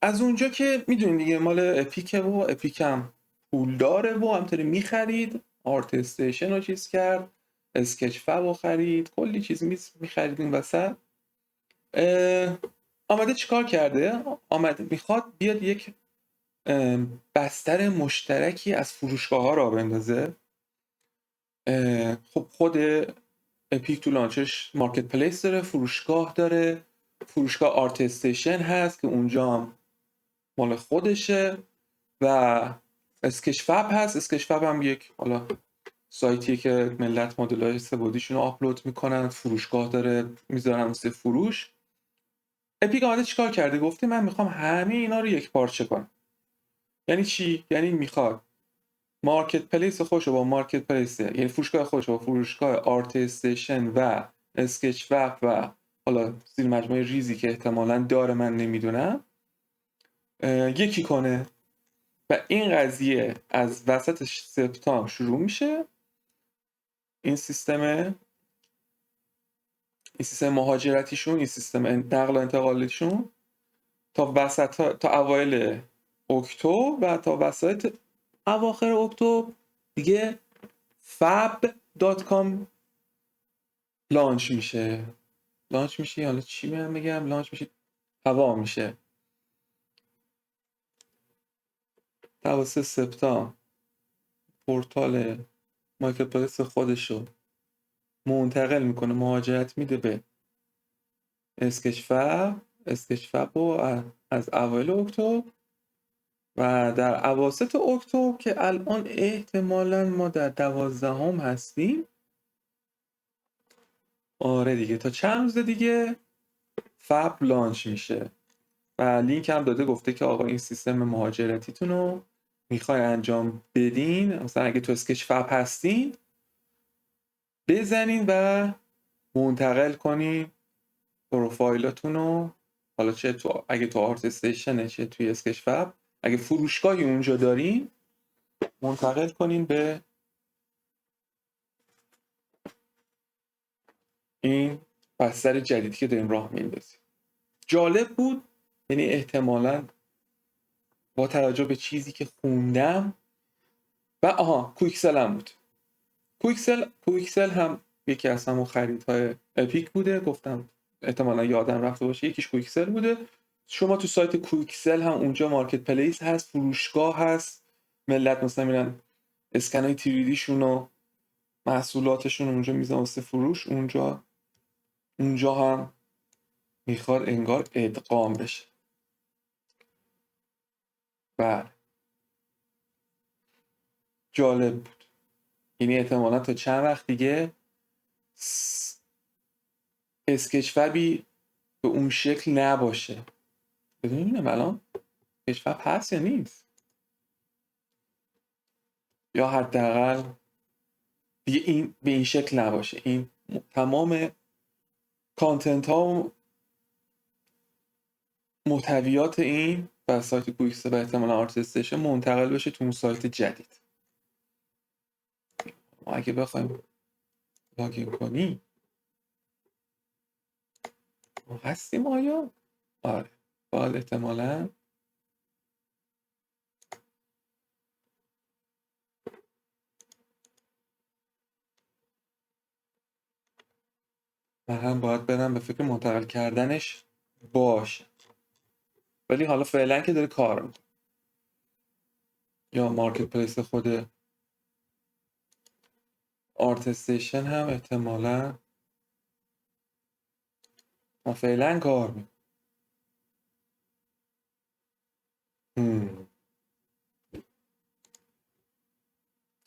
از اونجا که میدونید دیگه مال اپیکه و اپیک هم پول داره و همطوری میخرید. آرت استیشن رو چیز کرد، اسکچ فب رو خرید، کلی چیز میخرید این وسط. آمده چیکار کرده؟ آمده میخواد بیاد یک بستر مشترکی از فروشگاه ها را بندازه. خب خود اپیک تو لانچش مارکت پلیس داره، فروشگاه داره، فروشگاه آرت استیشن هست که اونجا هم مال خودشه و اسکچ فب هست. اسکچ فب هم یک حالا سایتیه که ملت مدل‌های سه‌بعدیشون رو آپلود میکنن، فروشگاه داره میذارن واسه فروش. اپیک آمده چیکار کرده؟ گفته من میخوام همه اینا رو یک پارچه کنم. یعنی چی؟ یعنی میخواد مارکت پلیس خودش رو با مارکت پلیس، یعنی فروشگاه خودش رو با فروشگاه آرت استیشن و اسکچ فب و حالا زیر مجموعه ریزی که احتمالاً داره من نمیدونم یکی کنه. و این قضیه از وسط سپتامبر شروع میشه. این سیستم مهاجرتیشون، این سیستم نقل و انتقالیشون تا وسط تا اوایل اکتبر و تا وسط اواخر اکتبر دیگه fab.com لانچ میشه. حالا چی بگم؟ لانچ میشه، هوا میشه. توسط سپتامبر پورتال مارکت پلیس خودشو منتقل میکنه، مهاجرت میده به اسکچ فب رو از اوایل اکتبر و در اواسط اکتبر که الان احتمالاً ما در 12 هستیم. آره دیگه تا چند روز دیگه فب لانچ میشه و لینک هم داده، گفته که آقا این سیستم مهاجرتیتون رو میخوای انجام بدین، مثلا اگه تو اسکچ فب هستین بزنین و منتقل کنین پروفایلاتون رو، حالا چه تو اگه تو آرت استیشنه چه توی اسکچ فب، اگه فروشگاهی اونجا دارین منتقل کنین به این بستر جدیدی که داریم راه میندازیم. جالب بود، یعنی احتمالاً با توجه به چیزی که خوندم و کویکسل هم بود. کویکسل هم یکی از همون خریدهای اپیک بوده، گفتم احتمالاً یادم رفته باشه، یکیش کویکسل بوده. شما تو سایت کویکسل هم اونجا مارکت پلیس هست، فروشگاه هست، ملت مثلا میرن اسکنای 3D شون و محصولاتشون اونجا میزنن واسه فروش. اونجا هم میخواد انگار ادغام بشه. بله جالب بود. یعنی احتمالا تا چند وقت دیگه اسکچ فبی به اون شکل نباشه. ببینیم الان اسکچ فب هست یا نیست، یا حداقل دیگه این به این شکل نباشه. این تمام کانتنت ها و محتویات این بر سایت کویکسل و احتمالا آرت استیشن منتقل بشه تو اون سایت جدید. ما اگه بخوایم لاگین کنیم هستیم آیا؟ آره باید احتمالا من هم باید برم به فکر منتقل کردنش باشه، ولی حالا فعلا که داره کار میکنه. یا مارکت پلیس خود آرت استیشن هم احتمالا فعلا کار میکنه.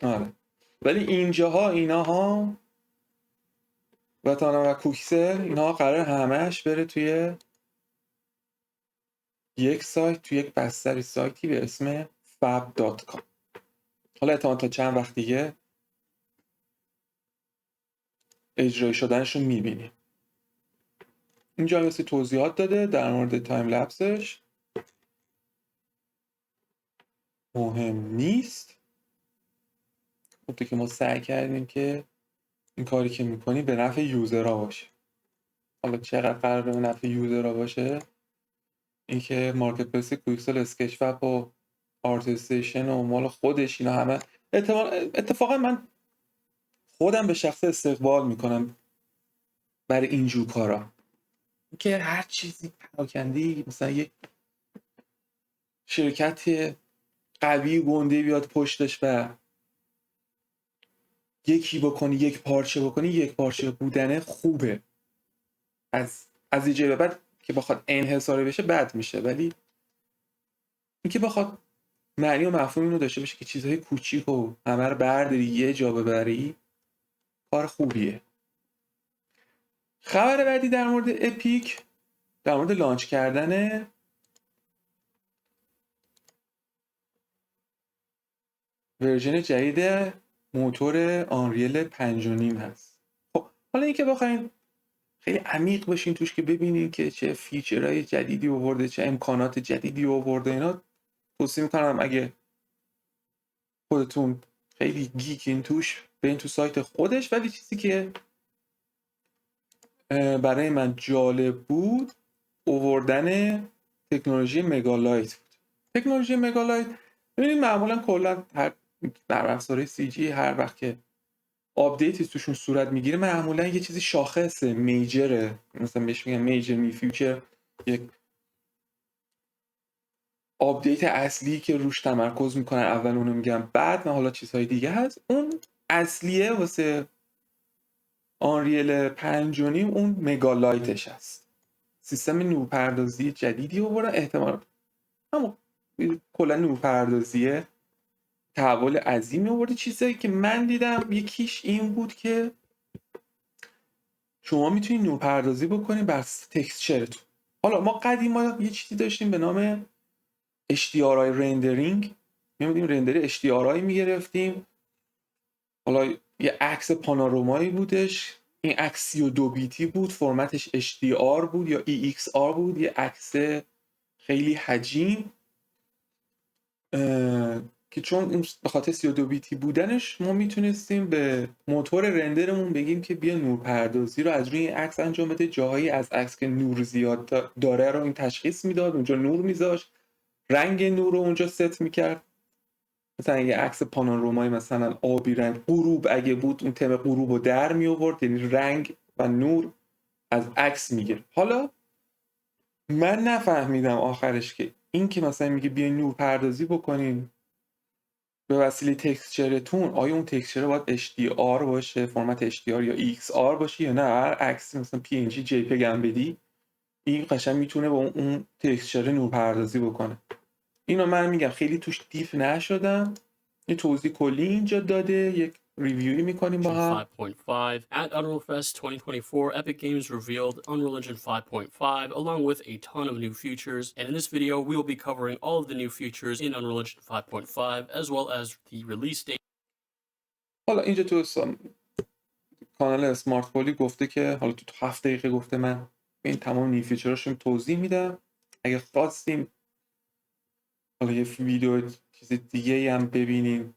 آره ولی اینجاها ایناها و کوکسل اینها قرار همهش بره توی یک سایت، توی یک بستر سایتی به اسم fab.com. حالا احتمال تا چند وقت دیگه اجرای شدنش رو میبینیم. اینجا مثل توضیحات داده در مورد تایم لپسش، مهم نیست. گفته که ما سعی کردیم که این کاری که میکنیم به نفع یوزرها باشه. حالا چقدر قرار به نفع یوزرها باشه، اینکه مارکت پلیس کویکسل، اسکچ فپ و آرتستیشن و مال خودش، اینا همه اتفاقا من خودم به شخص استقبال میکنم برای اینجور کارا، که هر چیزی پراکنده‌ای مثلا یک شرکت قوی گنده بیاد پشتش و یکی بکنی، یک پارچه بکنی، یک پارچه بودنه خوبه. از یه جای به بعد که بخواد انحصاری بشه بد میشه، ولی اینکه بخواد معنی و مفهوم اینو داشته باشه که چیزهای کوچیک و همه رو برداری یه جا ببری، کار خوبیه. خبر بعدی در مورد اپیک، در مورد لانچ کردن ورژن جدید موتور آنریل 5.5 هست. خب حالا اینکه بخواین خیلی عمیق بشین توش که ببینین که چه فیچرهای جدیدی آورده، چه امکانات جدیدی آورده، اینا توصیه میکنم اگه خودتون خیلی گیکین توش برین تو سایت خودش. ولی چیزی که برای من جالب بود آوردن تکنولوژی مگالایت بود. تکنولوژی مگالایت ببینید معمولا کلا هر در افزارهای سی جی هر وقت که آپدیتی توشون صورت میگیره معمولا یه چیزی شاخص میجره، مثلا بهش میگن میجر نی فیوچر، یک آپدیت اصلی که روش تمرکز میکنن، اول اونو میگم بعد حالا چیزهای دیگه هست. اون اصلیه واسه آنریل 5.5 اون مگالایتش هست. سیستم نورپردازی جدیدی آوردن، احتمال اما کلا نورپردازیه تحول عظیمی آورده. چیزایی که من دیدم یکیش این بود که شما میتونید نورپردازی بکنید بر تکسچرتون. حالا ما قدیما یه چیزی داشتیم به نام HDRI رندرینگ، می‌مدیم رندر HDRI میگرفتیم، حالا یه عکس پانورامایی بودش، این عکس 32 بیتی بود، فرمتش HDR بود یا EXR بود، یه عکس خیلی حجیم که چون به خاطر 32 بیتی بودنش ما میتونستیم به موتور رندرمون بگیم که بیا نورپردازی رو از روی این عکس انجام بده، جاهایی از عکس که نور زیاد داره رو این تشخیص میداد، اونجا نور میذاشت، رنگ نور رو اونجا ست میکرد. مثلا یه عکس پانورامایی مثلا آبی رنگ، غروب اگه بود اون تم غروب رو در می آورد، یعنی رنگ و نور از عکس میگیره. حالا من نفهمیدم آخرش که این که مثلا میگه بیاین نور پردازی بکنین به وسیله تکسچرتون، آیا اون تکسچر باید HDR باشه، فرمت HDR یا EXR باشه، یا نه هر عکسی مثلا PNG JPEG هم بدی این قشنگ میتونه با اون تکسچر نور پردازی بکنه. اینو من میگم خیلی توش دیپ نشدم، یه توضیح کلی اینجا داده، یک ریویوی میکنیم با هم. 5.5. At Unreal Fest 2024, Epic Games revealed Unreal Engine 5.5 along with a ton of new features, and in this video we will be covering all of the new features in Unreal Engine 5.5 as well as the release date. حالا اینجا تو کانال اسمارت پولی گفته که حالا تو 7 دقیقه گفته من این تمام نیو فیچراشو توضیح میدم. اگه خواستیم حالا یه ویدیو چیز دیگه هم ببینیم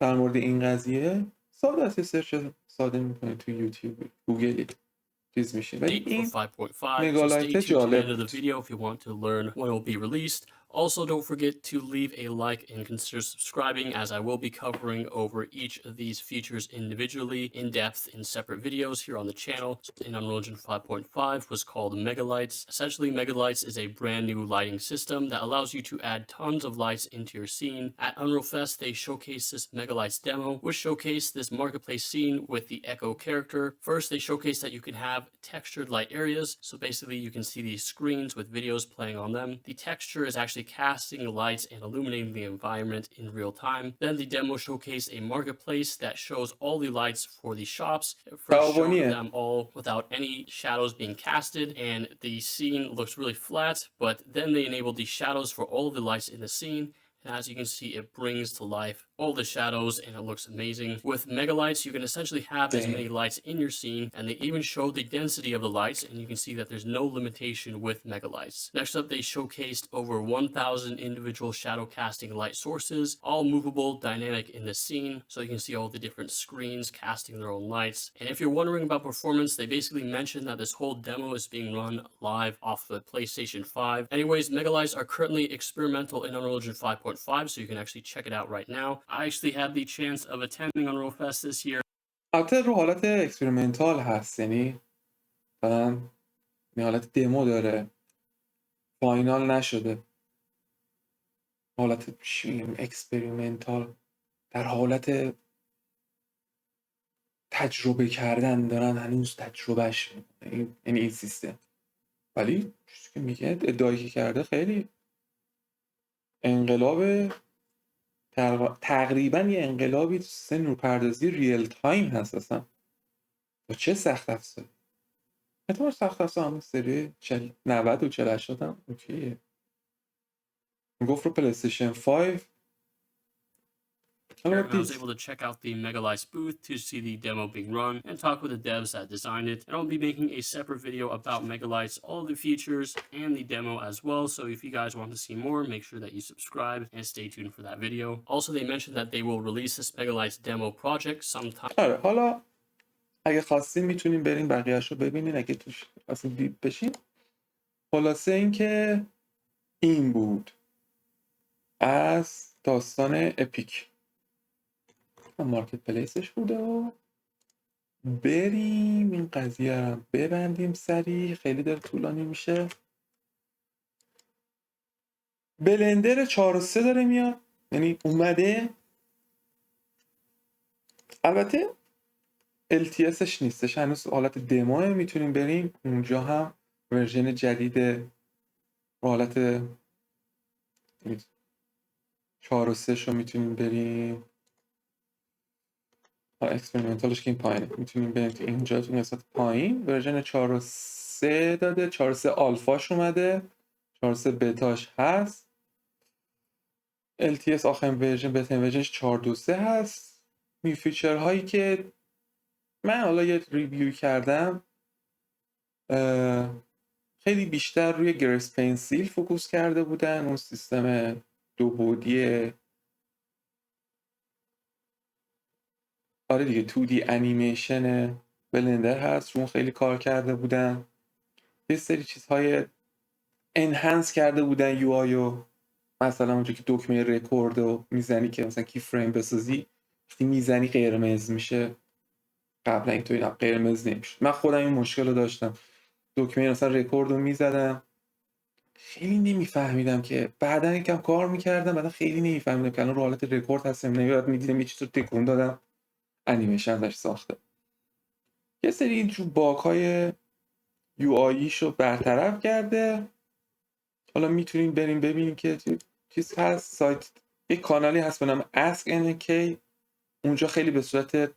در مورد این قضیه، ساده است، سرچ ساده میکنید تو یوتیوب گوگل چیز میشه. ولی Date این for 5.5, so stay مگالایت tuned to the end جالب of the بود. video if you want to learn when it will be released. Also, don't forget to leave a like and consider subscribing, as I will be covering over each of these features individually in depth in separate videos here on the channel. In Unreal Engine 5.5 was called Megalights. Essentially, Megalights is a brand new lighting system that allows you to add tons of lights into your scene. At Unreal Fest, they showcased this Megalights demo, which showcased this marketplace scene with the Echo character. First, they showcased that you can have textured light areas. So basically, you can see these screens with videos playing on them. The texture is actually casting lights and illuminating the environment in real time. Then the demo showcased a marketplace that shows all the lights for the shops. It first showed them all without any shadows being casted, and the scene looks really flat, but then they enabled the shadows for all of the lights in the scene. And as you can see, it brings to life all the shadows, and it looks amazing. With mega lights, you can essentially have as many lights in your scene, and they even show the density of the lights, and you can see that there's no limitation with mega lights. Next up, they showcased over 1,000 individual shadow casting light sources, all movable, dynamic in the scene, so you can see all the different screens casting their own lights. And if you're wondering about performance, they basically mentioned that this whole demo is being run live off the PlayStation 5. Anyways, mega lights are currently experimental in Unreal Engine 5.5, so you can actually check it out right now. I actually had the chance of attending Unreal Fest this year. البته رو حالت اکسپریمنتال هست، یعنی دارن این حالت دمو داره، فاینال نشده. حالت اکسپریمنتال در حالت تجربه کردن، دارن هنوز تجربهش میکنن، یعنی این سیستم. ولی چیزی که میگه، ادعایی که کرده خیلی انقلاب، تقریبا یه انقلابی تو سیستم نورپردازی ریل تایم هست اصلا. با چه سخت افزاری؟ اعتبار سخت افزار همون سری 90 و 48 هم اوکیه. گفت رو پلیستیشن 5. I was able to check out the Mega Lights booth to see the demo being run and talk with the devs that designed it. And I'll be making a separate video about Mega Lights, all the features, and the demo as well. So if you guys want to see more, make sure that you subscribe and stay tuned for that video. Also, they mentioned that they will release this Mega Lights demo project sometime. آره، حالا اگه خواستین میتونین برین بقیه‌اش رو ببینین اگه توش اصلا دیپ بشین. خلاصه این که این بود از داستان اپیک. مارکت پلیسش بوده و بریم این قضیه رو ببندیم سریع، خیلی داره طولانی میشه. بلندر 4.3 داره میاد، یعنی اومده. البته LTSش نیستش، هنوز حالت دموه. میتونیم بریم اونجا هم ورژن جدید رو حالت 4.3 رو میتونیم بریم. اکسپریمنتالش که این پایینه، میتونیم بریم تو اینجا تو قسمت پایین ورژن 4.3 داده. 4.3 آلفاش اومده، 4.3 بتاش هست. LTS آخرین ورژن، بهترین ورژنش 4.2.3 هست. نیو فیچر هایی که من حالا یه ریویو کردم خیلی بیشتر روی گریس پنسیل فوکوس کرده بودن. اون سیستم دو بعدی، آره دیگه، 2D انیمیشن بلندر هست، اون خیلی کار کرده بودن. یه سری چیزهای انهانس کرده بودن یو آی رو، مثلا اونجا که دکمه رکورد رو میزنی که مثلا کی فریم بسازی، وقتی میزنی قرمز میشه، قبلا اینطوری قرمز نمیشه. من خودم این مشکل رو داشتم، دکمه مثلا رکورد رو میزدم خیلی نمیفهمیدم، که بعدا یکم کار میکردم بعدا خیلی نمیفهمیدم که الان رو حالت رکورد هستم، نمیاد میدیدم یه چیز رو تکون دادم انیمیشن داشت ساخته. یه سری اینجور باگ‌های یو آیش رو برطرف کرده. حالا میتونین بریم ببینیم که چیز هست. سایت یک کانالی هست به نام Ask NK، اونجا خیلی به صورت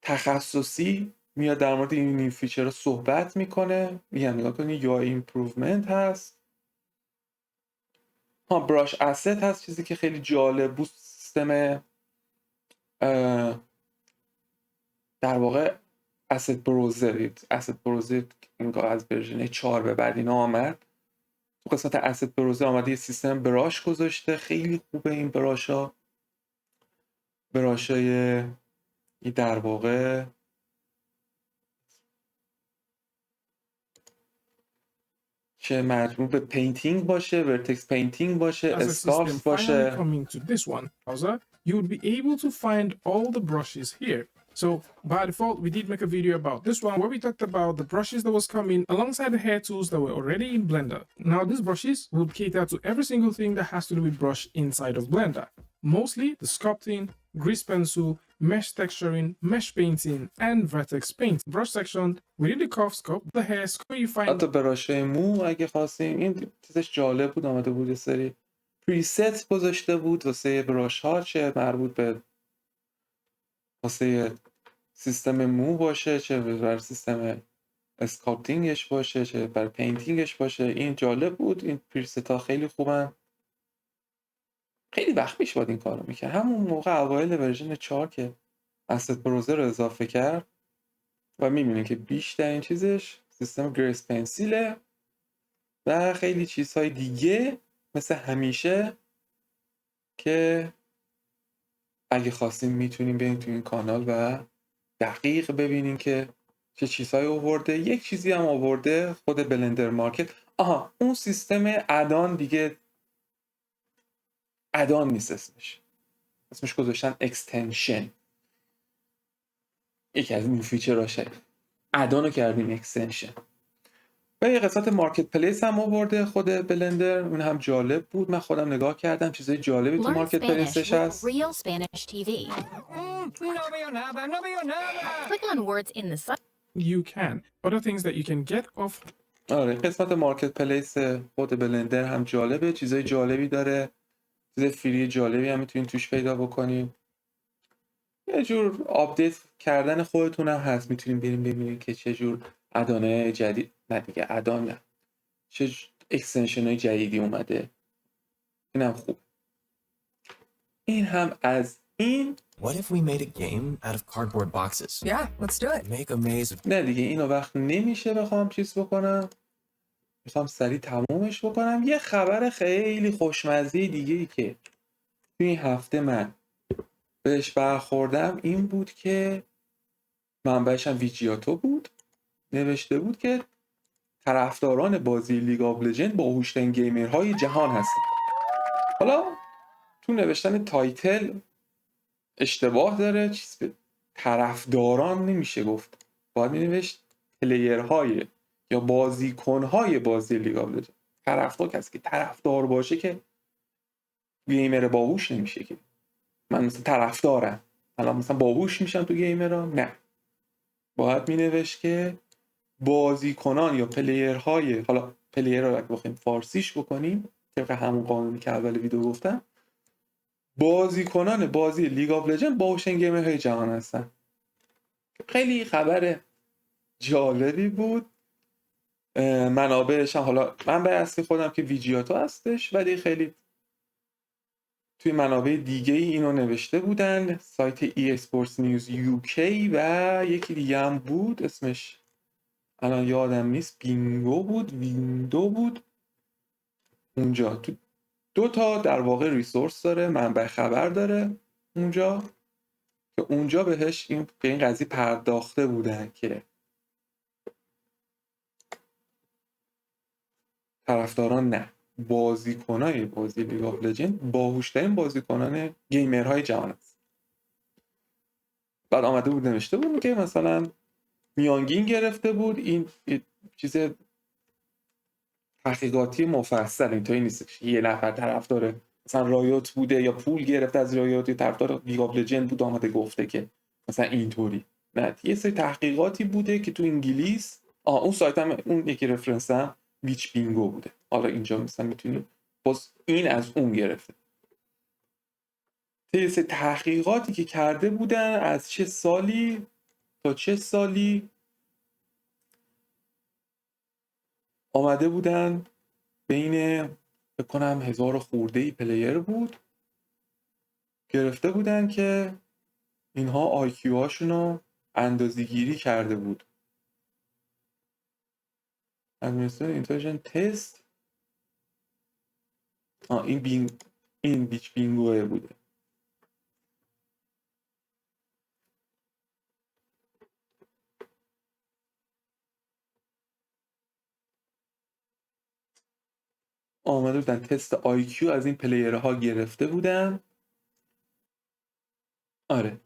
تخصصی میاد در مورد این نیو فیچر صحبت میکنه. میگم نگاه کنید، یو آی ایمپروومنت هست، براش asset هست، چیزی که خیلی جالب بود. سیستم در واقع asset بروزر انگار از ورژن 4 به بعد اینا آمد. تو قسمت asset بروزر آمده یه سیستم براش گذاشته، خیلی خوبه این براشا. براشای در واقع چه مجموع به پینتینگ باشه، ورتکس پینتینگ باشه، اسکالپس باشه. Coming to this one browser, you would be able to find all the brushes here. So by default, we did make a video about this one where we talked about the brushes that was coming alongside the hair tools that were already in Blender. Now these brushes will cater to every single thing that has to do with brush inside of Blender. Mostly the sculpting, grease pencil, mesh texturing, mesh painting, and vertex paint. Brush section within the curve scope, the hair scope you find. حتی براشای مو اگه خواستیم، این چیزش جالب بود، آمده بود یه سری پریست گذاشته بود واسه براش ها، چه مربوط به واسه سیستم مو باشه، چه برای سیستم اسکالپتینگش باشه، چه برای پینتینگش باشه. این جالب بود. این پریست ها خیلی خوبن، خیلی وقت پیش باید این کارو میکرد، همون موقع اوایل ورژن 4 که asset browser رو اضافه کرد و میبینه که بیشترین چیزش سیستم گریس پنسیله و خیلی چیزهای دیگه مثل همیشه که اگه خواستیم میتونیم بریم تو این کانال و دقیق ببینیم که چه چیزهایی آورده. یک چیزی هم آورده خود بلندر مارکت. اون سیستم ادان دیگه ادان نیست، اسمش گذاشتن اکستنشن. یکی از این فیچراشه، ادانو کردیم اکستنشن. و یه قسمت مارکت پلیس هم آورده خود بلندر، اون هم جالب بود، من خودم نگاه کردم چیزای جالبی تو Learn مارکت Spanish پلیسش with هست. Real Spanish TV. Click on words in the sub. You can. Other things that you can get off. آره قسمت مارکت پلیس خود بلندر هم جالبه، چیزای جالبی داره، چیز فری جالبی هم میتونید توش پیدا بکنید. یه جور آپدیت کردن خودتون هم هست، میتونید بریم ببینید که چه جور ادانه جدید، نه دیگه ادان نه، چه اکستنشن های جدیدی اومده. اینم خوب. این هم از این. What if we made a game out of cardboard boxes? Yeah, let's do it. Make a maze of نه دیگه اینو وقت نمیشه بخوام چیز بکنم، میخوام سریع تمومش بکنم. یه خبر خیلی خوشمزه دیگه ای که توی این هفته من بهش برخوردم این بود که منبعش هم ویجیاتو بود، نوشته بود که طرفداران بازی لیگ آف لجند باهوش‌ترین گیمرهای جهان هستن. حالا تو نوشتن تایتل اشتباه داره، چیز به طرفداران نمیشه گفت، باید می‌نوشت پلیرهای یا بازیکنهای بازی لیگ آف لجند. طرفدار کسی که طرفدار باشه که گیمر باهوش نمیشه که. من مثلا طرفدارم الان مثلا باهوش میشم تو گیمرها؟ نه، باید مینوشت که بازیکنان یا پلیرهای، حالا پلیر رو اگه بخوایم فارسیش بکنیم طبق همون قانونی که اول ویدیو گفتم، بازیکنان بازی لیگ آف لجند باهوشترین گیمرهای جهان هستن. خیلی خبر جالبی بود. منابعش هم حالا منبع اصلی خودم که ویجیاتو هستش، ولی خیلی توی منابع دیگه ای اینو نوشته بودن، سایت ای اسپورتس نیوز یوکی و یکی دیگه هم بود اسمش الان یادم نیست، بینگو بود ویندو بود. اونجا تو 2 تا در واقع ریسورس داره، منبع خبر داره اونجا که اونجا بهش به این قضیه پرداخته بودن که طرفداران نه، بازیکنای بازی لیگ آف لجند باهوشترین بازیکنان گیمرهای جهان است. بعد آمده بود نوشته بود که مثلا میانگین گرفته بود، این چیز تحقیقاتی مفصل، اینطوری نیست یه نفر طرفدار مثلا رایوت بوده یا پول گرفته از رایوت یا طرفدار لیگ آف لجند بود آمده گفته که مثلا اینطوری، نه، یه سری تحقیقاتی بوده که تو انگلیس اون سایت هم اون یکی رفرنس هم ویچ بینگو بوده. حالا اینجا مثلا میتونیم باز این از اون گرفته، یه سری تحقیقاتی که کرده بودن از چه سالی تا چه سالی آمده بودن، بین بکنم 1000 خورده‌ای پلیر بود گرفته بودن که اینها آیکیو هاشون رو اندازه‌گیری کرده بود. Administrative Intelligence Test این بیچ بینگوه بوده. آمده بودن تست آیکیو از این پلیرها گرفته بودن. آره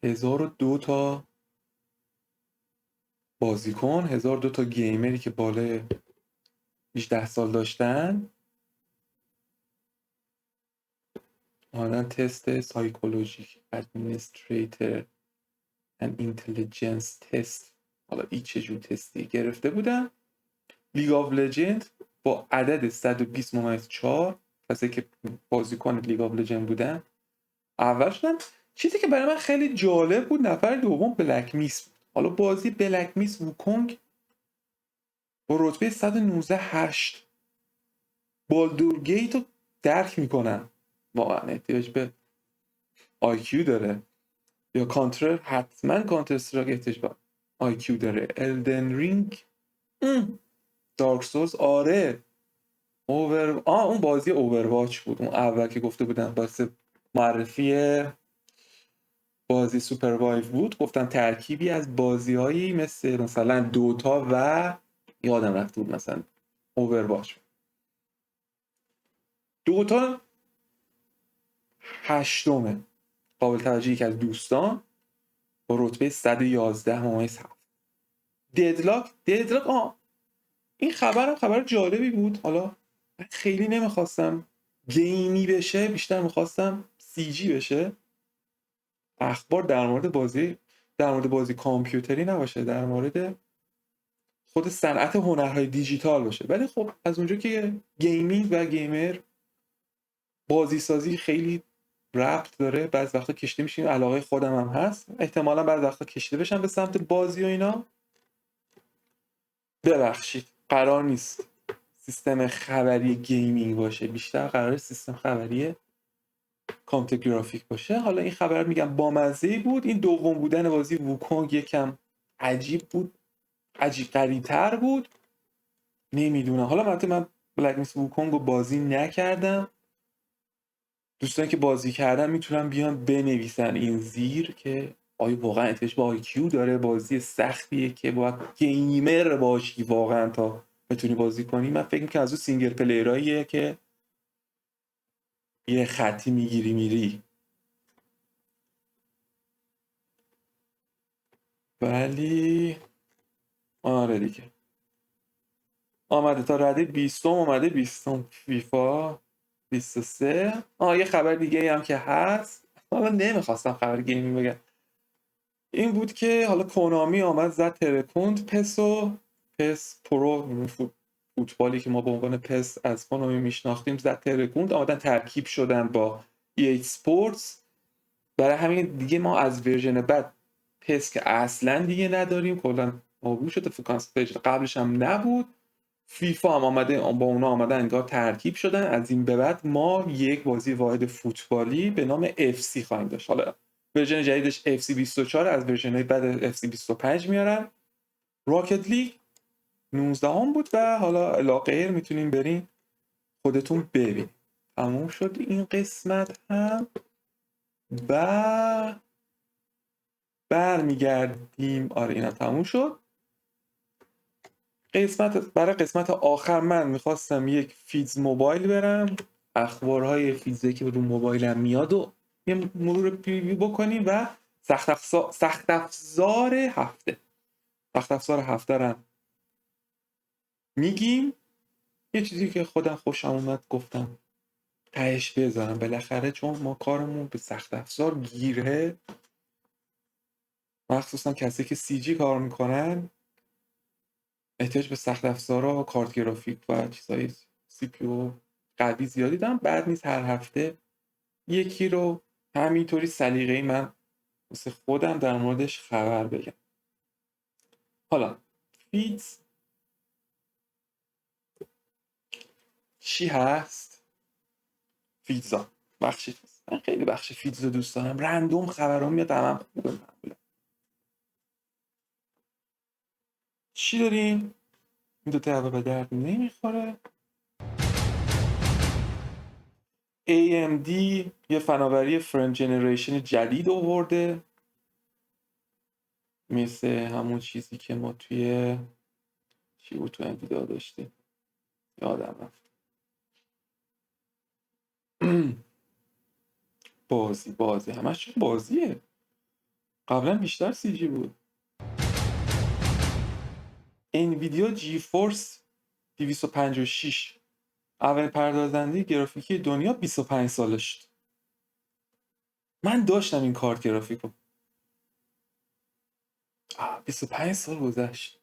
1002 تا بازیکن، 1002 تا گیمری که بالای 18 سال داشتن آمدن تست سایکولوژیک ادمنستریتور and اینتلیجنس تست، حالا این چه جور تستی گرفته بودن. لیگ آف لجند با عدد 120.4 کسی که بازیکن لیگ آف لجند بودن اول شدن. چیزی که برای من خیلی جالب بود نفر دوم بلک میس بود. حالا بازی بلک میس ووکونگ با رتبه 119.8 بالدور گیت رو درک میکنم، واقعا احتیاج به IQ داره. یا کانتر، حتما کانتر استراک احتیاج به IQ داره. الدن رینگ، دارک سولز، آره، اون بازی اوورواچ بود، اون اول که گفته بودن واسه معرفی بازی سوپروایو بود، گفتن ترکیبی از بازی‌هایی مثلا دوتا و یادم رفته بود مثلا اوورواچ. دوتا 8م قابل توجه یک از دوستان با رتبه 111 ددلاک این خبر جالبی بود. حالا من خیلی نمیخواستم گیمی بشه، بیشتر میخواستم CG بشه. اخبار در مورد بازی کامپیوتری نباشه، در مورد خود صنعت هنرهای دیجیتال باشه. ولی خب از اونجا که گیمینگ و گیمر بازی سازی خیلی ربط داره، بعضی وقتا کشیده میشیم، علاقه خودم هم هست، احتمالا بعضی وقتا کشیده بشم به سمت بازی و اینا. ببخشید قرار نیست سیستم خبری گیمینگ باشه، بیشتر قرار سیستم خبری کامپیوتر گرافیک باشه. حالا این خبر میگم بامزه بود. این دوم بودن بازی ووکونگ یکم عجیب بود، عجیب غریب‌تر بود. نمیدونم، حالا من بلک میس ووکونگ رو بازی نکردم. دوستانی که بازی کردن میتونن بیان بنویسن این زیر که آیا واقعا احتیاج به IQ داره، بازی سختیه که باید گیمر باشی واقعا تا بتونی بازی کنی. من فکر می‌کنم از اون سینگل پلیراییه که یه خطی میگیری میری. ولی آره دیگه آمده تا رده 20، اومده 20 فیفا 23. یه خبر دیگه هم که هست، حالا نمیخواستم خبر گیمینگ بگم، این بود که حالا کنامی آمد زد ترکوند پس پرو، فوتبالی که ما به عنوان پس از کنامی میشناختیم، زد ترکوند، آمدن ترکیب شدن با EA سپورتس. برای همین دیگه ما از ورژن بعد پس که اصلا دیگه نداریم، کلا آبو شده، فکانس قبلش هم نبود. فیفا هم آمده با اونا آمدن انگار ترکیب شدن. از این به بعد ما یک بازی واحد فوتبالی به نام FC خواهیم داشت. حالا ورژن جدیدش FC 24 از ورژن بعد FC 25 میارن. راکت لیگ 19 هم بود و حالا الاغیر میتونیم بریم خودتون ببینید. تموم شد این قسمت هم و برمیگردیم. آره اینا تموم شد. برای قسمت آخر من میخواستم یک فیدز موبایل برم، اخبارهای فیدزی که رو موبایلم میاد و یه مرور پریویو بکنیم و سخت افزار هفته رم میگیم. یه چیزی که خودم خوشم اومد گفتم تهش بذارم بالاخره، چون ما کارمون به سخت افزار گیره، مخصوصا کسی که CG کار میکنن احتیاج به سخت افزارها، کارت گرافیک و چیزای CPU قوی زیادی دارم. بعد نیست هر هفته یکی رو همینطوری سلیقه‌ای من واسه خودم در موردش خبر بگم. حالا فیدز چی هست؟ فیدزا بخشی هست. من خیلی بخش فیدز رو دوست دارم، رندوم خبرام میاد همم خوبه. معمولا چی داریم؟ این دوتا اول به درد نمیخوره. AMD یه فناوری فرند جنریشن جدید آورده، مثل همون چیزی که ما توی چی بود تو انویدیا داشتیم، یادم رفت. بازی همش بازیه، قبلا بیشتر CG بود. انویدیا جی فورس 256 اول پردازنده گرافیکی دنیا 25 سالش. من داشتم این کارت گرافیکو. 25 سال گذشت.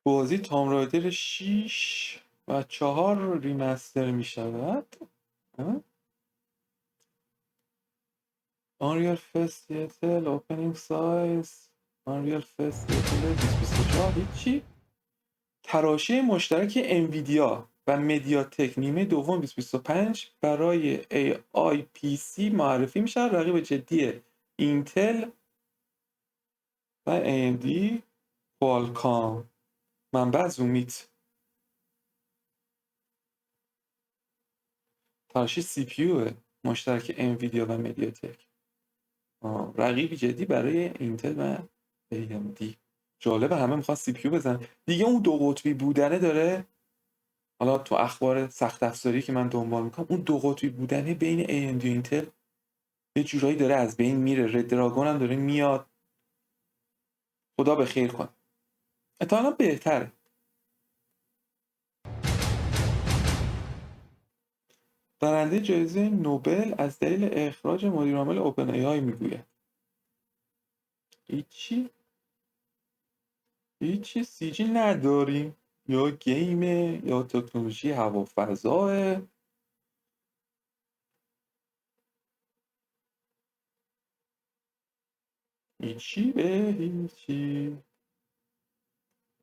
بازی تام رایدر 6 و 4 ریمستر می شود. آنریال فستیتل اوپنینگ سایز آنریال فستیتل 2024 هیچی. تراشه مشترک انویدیا و مدیاتک نیمه دوم 2025 برای AIPC معرفی میشه. رقیب جدی اینتل و AMD کوالکام. منبع زومیت. ترشیح CPU مشترک انویدیا و مدیاتک. رقیبی جدی برای اینتل و AMD. جالبه همه میخوان CPU بزنن دیگه. اون دو قطبی بودنه داره، حالا تو اخبار سخت افزاری که من دنبال میکنم، اون دو قطبی بودنه بین AMD و اینتل یه جورایی داره از بین میره. رد دراگون هم داره میاد. خدا به خیر کنه. احتمالاً بهتره. برنده جایزه نوبل از دلیل اخراج مدیر عامل اوپن ای آی میگوید هیچی سی جی نداریم، یا گیمه یا تکنولوژی هوافضاه. هیچی به هیچی.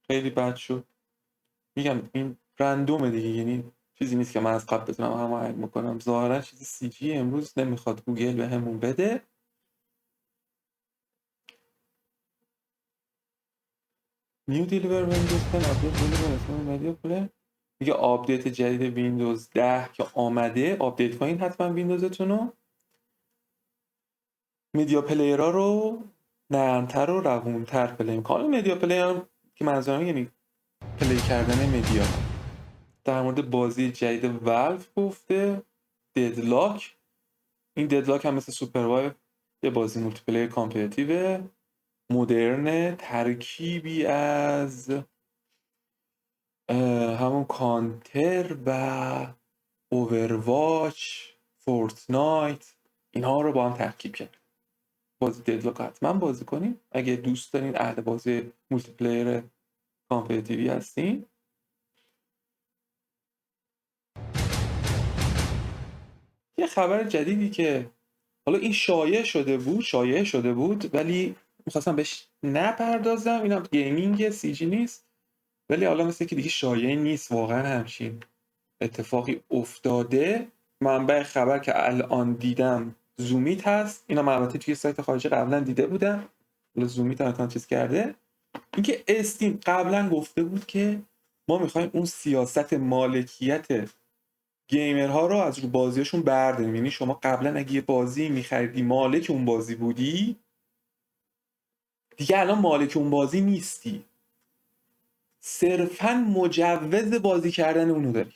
خیلی بد شد. میگم این رندومه دیگه، یعنی چیزی نیست که من از قبل بتونم هماهنگ میکنم. ظاهرا چیزی سی جی امروز نمیخواد گوگل به همون بده. نیو دیلیور ویندوز 10 آپدیت دیلیور اسم مدیا پلیر. میگه آپدیت جدید ویندوز 10 که آمده، آپدیت کنین حتما ویندوزتون رو. مدیا پلیرها رو نرمتر و روونتر پلی میکنه. مدیا پلیر که منظورم یعنی پلی کردن مدیا. در مورد بازی جدید والو گفته ددلاک. این ددلاک هم مثل سوپروایو یه بازی مولتی پلیر کامپتیتیو مدرن، ترکیبی از همون کانتر و اوورواچ، فورتنایت، اینها رو با هم ترکیب کرد. بازی ددلاک حتما بازی کنیم اگه دوست دارین، اهل بازی مولتی پلیر کامپتیتیوی هستین. یه خبر جدیدی که حالا این شایع شده بود ولی میخواستم بهش نپردازم. اینم گیمینگ سی جی نیست، ولی حالا مثل که دیگه شایع نیست واقعا همچین اتفاقی افتاده. منبع خبر که الان دیدم زومیت هست. اینا البته توی سایت خارجی قبلا دیده بودم، حالا زومیت هم چیز کرده. اینکه استیم قبلا گفته بود که ما میخوایم اون سیاست مالکیت گیمرها رو از رو بازیشون برداریم. یعنی شما قبلا اگه یه بازی میخریدی مالک اون بازی بودی، دیگه الان مالک اون بازی نیستی، صرفاً مجوز بازی کردن اونو داری.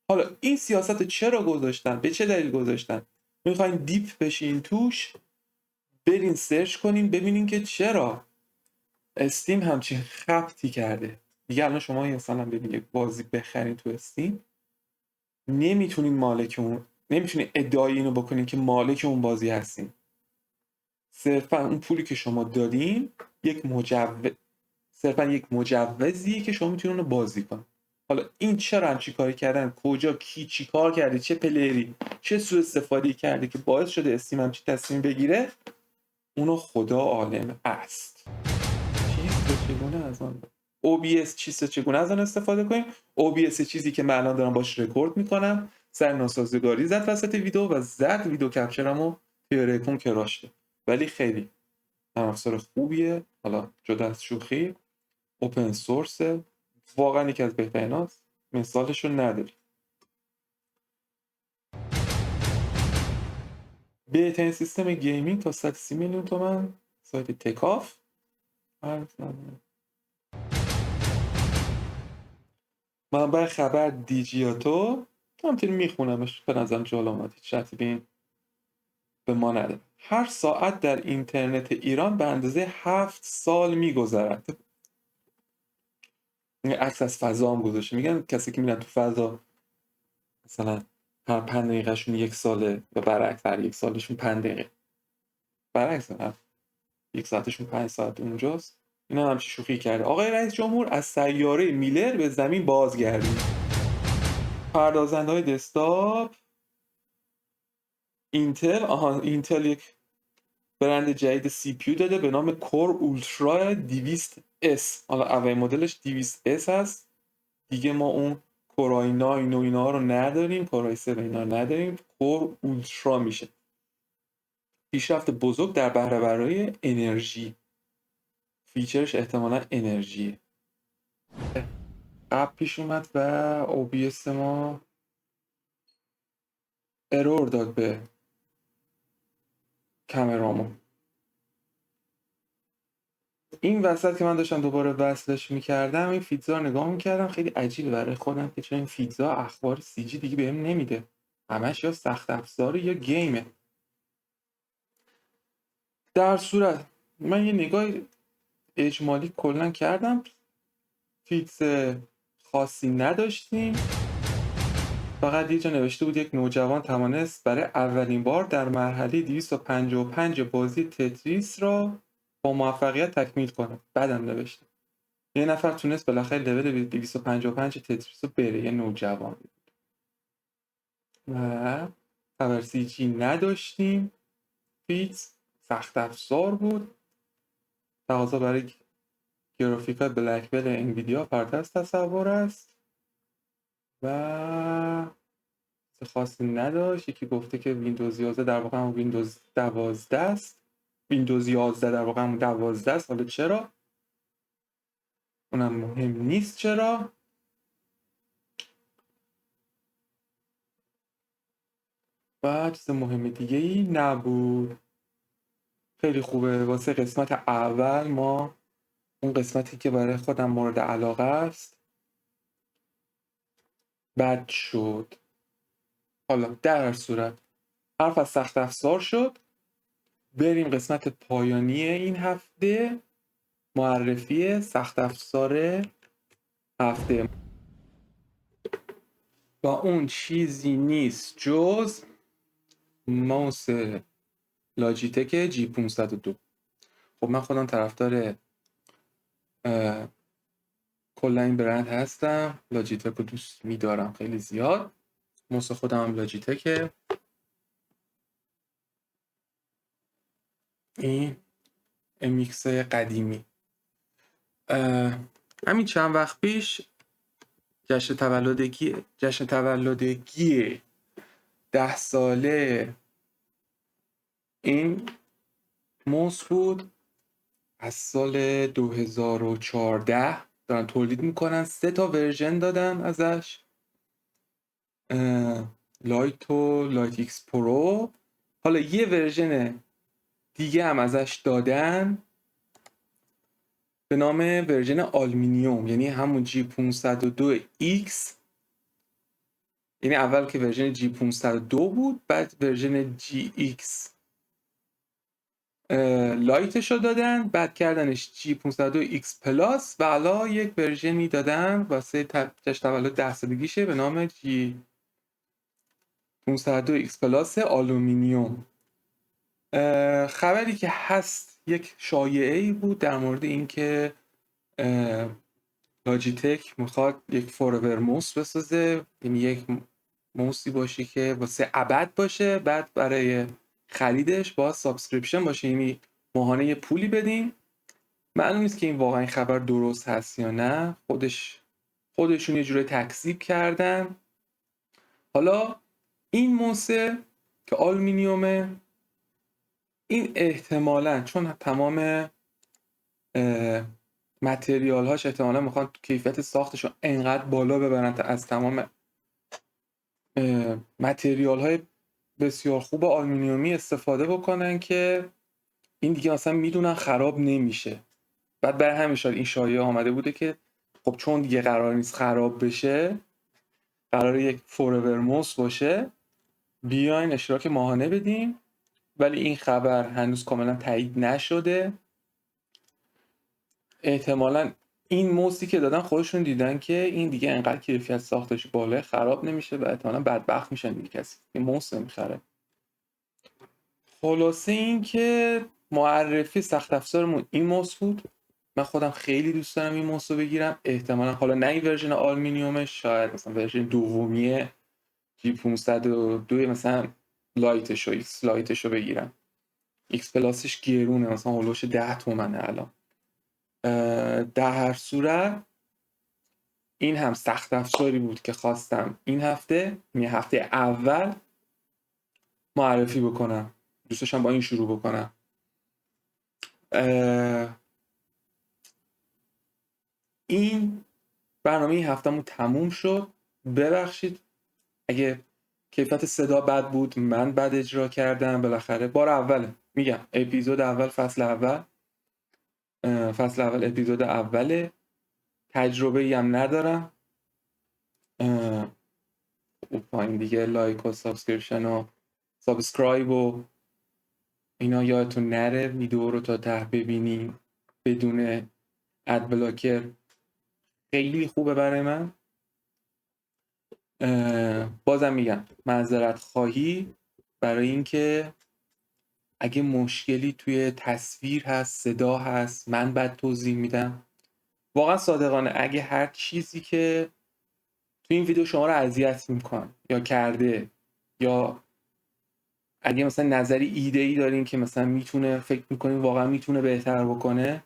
حالا این سیاست چرا گذاشتن؟ به چه دلیل گذاشتن؟ میخواین دیپ بشین توش، برین سرچ کنین ببینین که چرا استیم همچین خبطی کرده. دیگه الان شما مثلا ببین یک بازی بخرین تو استیم، نمیتونین مالک اون، نمیتونین ادعای اینو بکنین که مالک اون بازی هستین. صرفا اون پولی که شما دارین صرفا یک مجوزیه که شما میتونین اونو بازی کنین. حالا این چرا همچین کاری کردن، کجا کی چی کار کرده، چه پلیری چه سوء استفاده کرده که باعث شده استیم همچین تصمیم بگیره، اونو خدا عالم است. چگونه از آن OBS چگونه از آن استفاده کنیم؟ OBS چیزی که من الان دارم باش رکورد میکنم، سر ناسازگاری زد وسط ویدیو و زد ویدیو کپچرمو توی ریکون کراشته، ولی خیلی نرم افزار خوبیه. حالا جدا از شوخی اوپن سورس، واقعا یکی از بهتریناست، مثالشو نداری. بهترین سیستم گیمینگ تا 130 میلیون تومان، سایت تکاف. منبع خبر دیجیاتو، همینطوری میخونمش، به نظرم جالب اومد، هیچ ربطی به ما نداره. هر ساعت در اینترنت ایران به اندازه 7 سال میگذرد. این عکس از فضا هم گذاشته. میگن کسی که میرن تو فضا مثلا هر 5 دقیقه‌شون 1 ساله و برعکس، هر 1 سالشون 5 دقیقه، برعکس هر 1 ساعتشون 5 ساعت اونجاست. اینا همچی شوخی کرده. آقای رئیس جمهور از سیاره میلر به زمین بازگردید. پردازنده‌های دسکتاپ اینتل یک برند جدید سی پی یو داده به نام کور اولترا 200S. حالا اول مدلش 200S هست دیگه، ما اون کورای 9 و اینا رو نداریم، کورای 7 اینا رو نداریم، کور اولترا میشه. پیشرفت بزرگ در بهره برداری انرژی. فیچرش احتمالا انرژیه. قبل پیش اومد و OBS ما ارور داد به کامرامون. این وسط که من داشتم دوباره وصلش میکردم این فیدزا رو نگاه میکردم، خیلی عجیبه برای خودم که چرا این فیدزا اخبار سی جی دیگه بهم نمیده، همش یا سخت افزاره یا گیمه. در صورت من یه نگاه اجمالی کلا کردم، فیدز خاصی نداشتیم، فقط یه جا نوشته بود یک نوجوان توانست برای اولین بار در مرحله 255 بازی تتریس را با موفقیت تکمیل کنه. بعدم نوشته یه نفر تونست بالاخره لول 255 تتریس رو بره، یه نوجوان. و خبر سی جی نداشتیم. فیتز سخت افزار بود، تقاضا برای گرافیکات بلکبل انویدیا پرت از تصور است و خاصی نداشت. یکی گفته که ویندوز 11 در واقع هم ویندوز 12 است، ویندوز 11 در واقع هم 12 است. حالا چرا؟ اونم مهم نیست چرا. و چیز مهم دیگه ای نبود. خیلی خوبه واسه قسمت اول. ما اون قسمتی که برای خودم مورد علاقه است بد شد. حالا در هر صورت حرف از سخت افزار شد، بریم قسمت پایانی این هفته، معرفی سخت افزار هفته. با اون چیزی نیست جز ماوس لاجیتک جی 502. خب من خودم طرفدار کلا این برند هستم، لاجیتک رو دوست میدارم خیلی زیاد. ماوس خودم هم لاجیتکه. این MX قدیمی. همین چند وقت پیش جشن تولدگی 10 ساله این موس بود. از سال 2014 دارن تولید میکنن. 3 تا ورژن دادن ازش، لایت و لایت ایکس پرو. حالا یه ورژن دیگه هم ازش دادن به نام ورژن آلومینیوم، یعنی همون جی 502X. یعنی اول که ورژن جی 502 بود، بعد ورژن جی ایکس لایتش رو دادن، بعد کردنش جی 502X پلاس و حالا یک ورژنی دادن واسه جشن تولد 10 سالگیشه به نام جی 502X پلاس آلومینیوم. خبری که هست یک شایعه‌ای بود در مورد اینکه لاجیتک میخواد یک فورور موس بسازه، یعنی یک موسی باشه که واسه ابد باشه، بعد برای خریدش با سابسکریپشن باشه، یعنی ماهانه یه پولی بدیم. معلوم نیست که این واقعا این خبر درست هست یا نه، خودشون یه جوری تکذیب کردن. حالا این موسه که آلومینیومه، این احتمالاً چون تمام متریال هاش احتمالاً میخوان کیفیت ساختش رو انقدر بالا ببرن تا از تمام متریال های بسیار خوب آلومینیومی استفاده بکنن که این دیگه اصلا میدونن خراب نمیشه. بعد برای همین شاید این شایعه آمده بوده که خب چون دیگه قرار نیست خراب بشه، قرار یک فورور موس باشه، بیاین اشتراک ماهانه بدیم. ولی این خبر هنوز کاملا تایید نشده. احتمالاً این موسی که دادن خودشون دیدن که این دیگه انقدر کیفیت ساختش بالا خراب نمیشه و احتمالاً بدبخت میشن دیگه، کسی این موس نمیخره. خلاصه این که معرفی سخت افزارمون این موس بود. من خودم خیلی دوست دارم این موس رو بگیرم. احتمالاً حالا نه این ورژن آلومینیومش، شاید مثلا ورژن دومیه جی 502 مثلا لایتش و ایکس لایتش رو بگیرم. ایکس پلاسش گرونه، مثلا هولوش 10 تومنه الان. در هر صورت این هم سخت افزاری بود که خواستم این هفته، یعنی هفته اول معرفی بکنم. دوست داشتم با این شروع بکنم. این برنامه این هفتهمون تموم شد. ببخشید اگه کیفیت صدا بد بود، من بد اجرا کردم. بالاخره بار اوله، میگم اپیزود اول فصل اول اپیزود اوله، تجربه ای هم ندارم. پایین دیگه لایک و سابسکریپشن و سابسکرایب و اینا یادتون نره. ویدیو رو تا ته ببینین بدون اد بلاکر خیلی خوبه برای من. بازم میگم معذرت خواهی برای اینکه اگه مشکلی توی تصویر هست، صدا هست، من بد توضیح میدم. واقعا صادقانه اگه هر چیزی که توی این ویدیو شما رو اذیت میکنه یا کرده، یا اگه مثلا نظری ایده‌ای دارین که مثلا میتونه، فکر میکنین واقعا میتونه بهتر بکنه،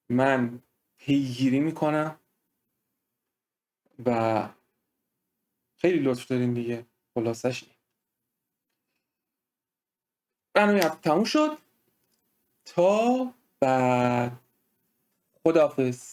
من پیگیری میکنم و خیلی لطف دارین دیگه. خلاصش این برنامه هفته تموم شد. تا بعد، خداحافظ.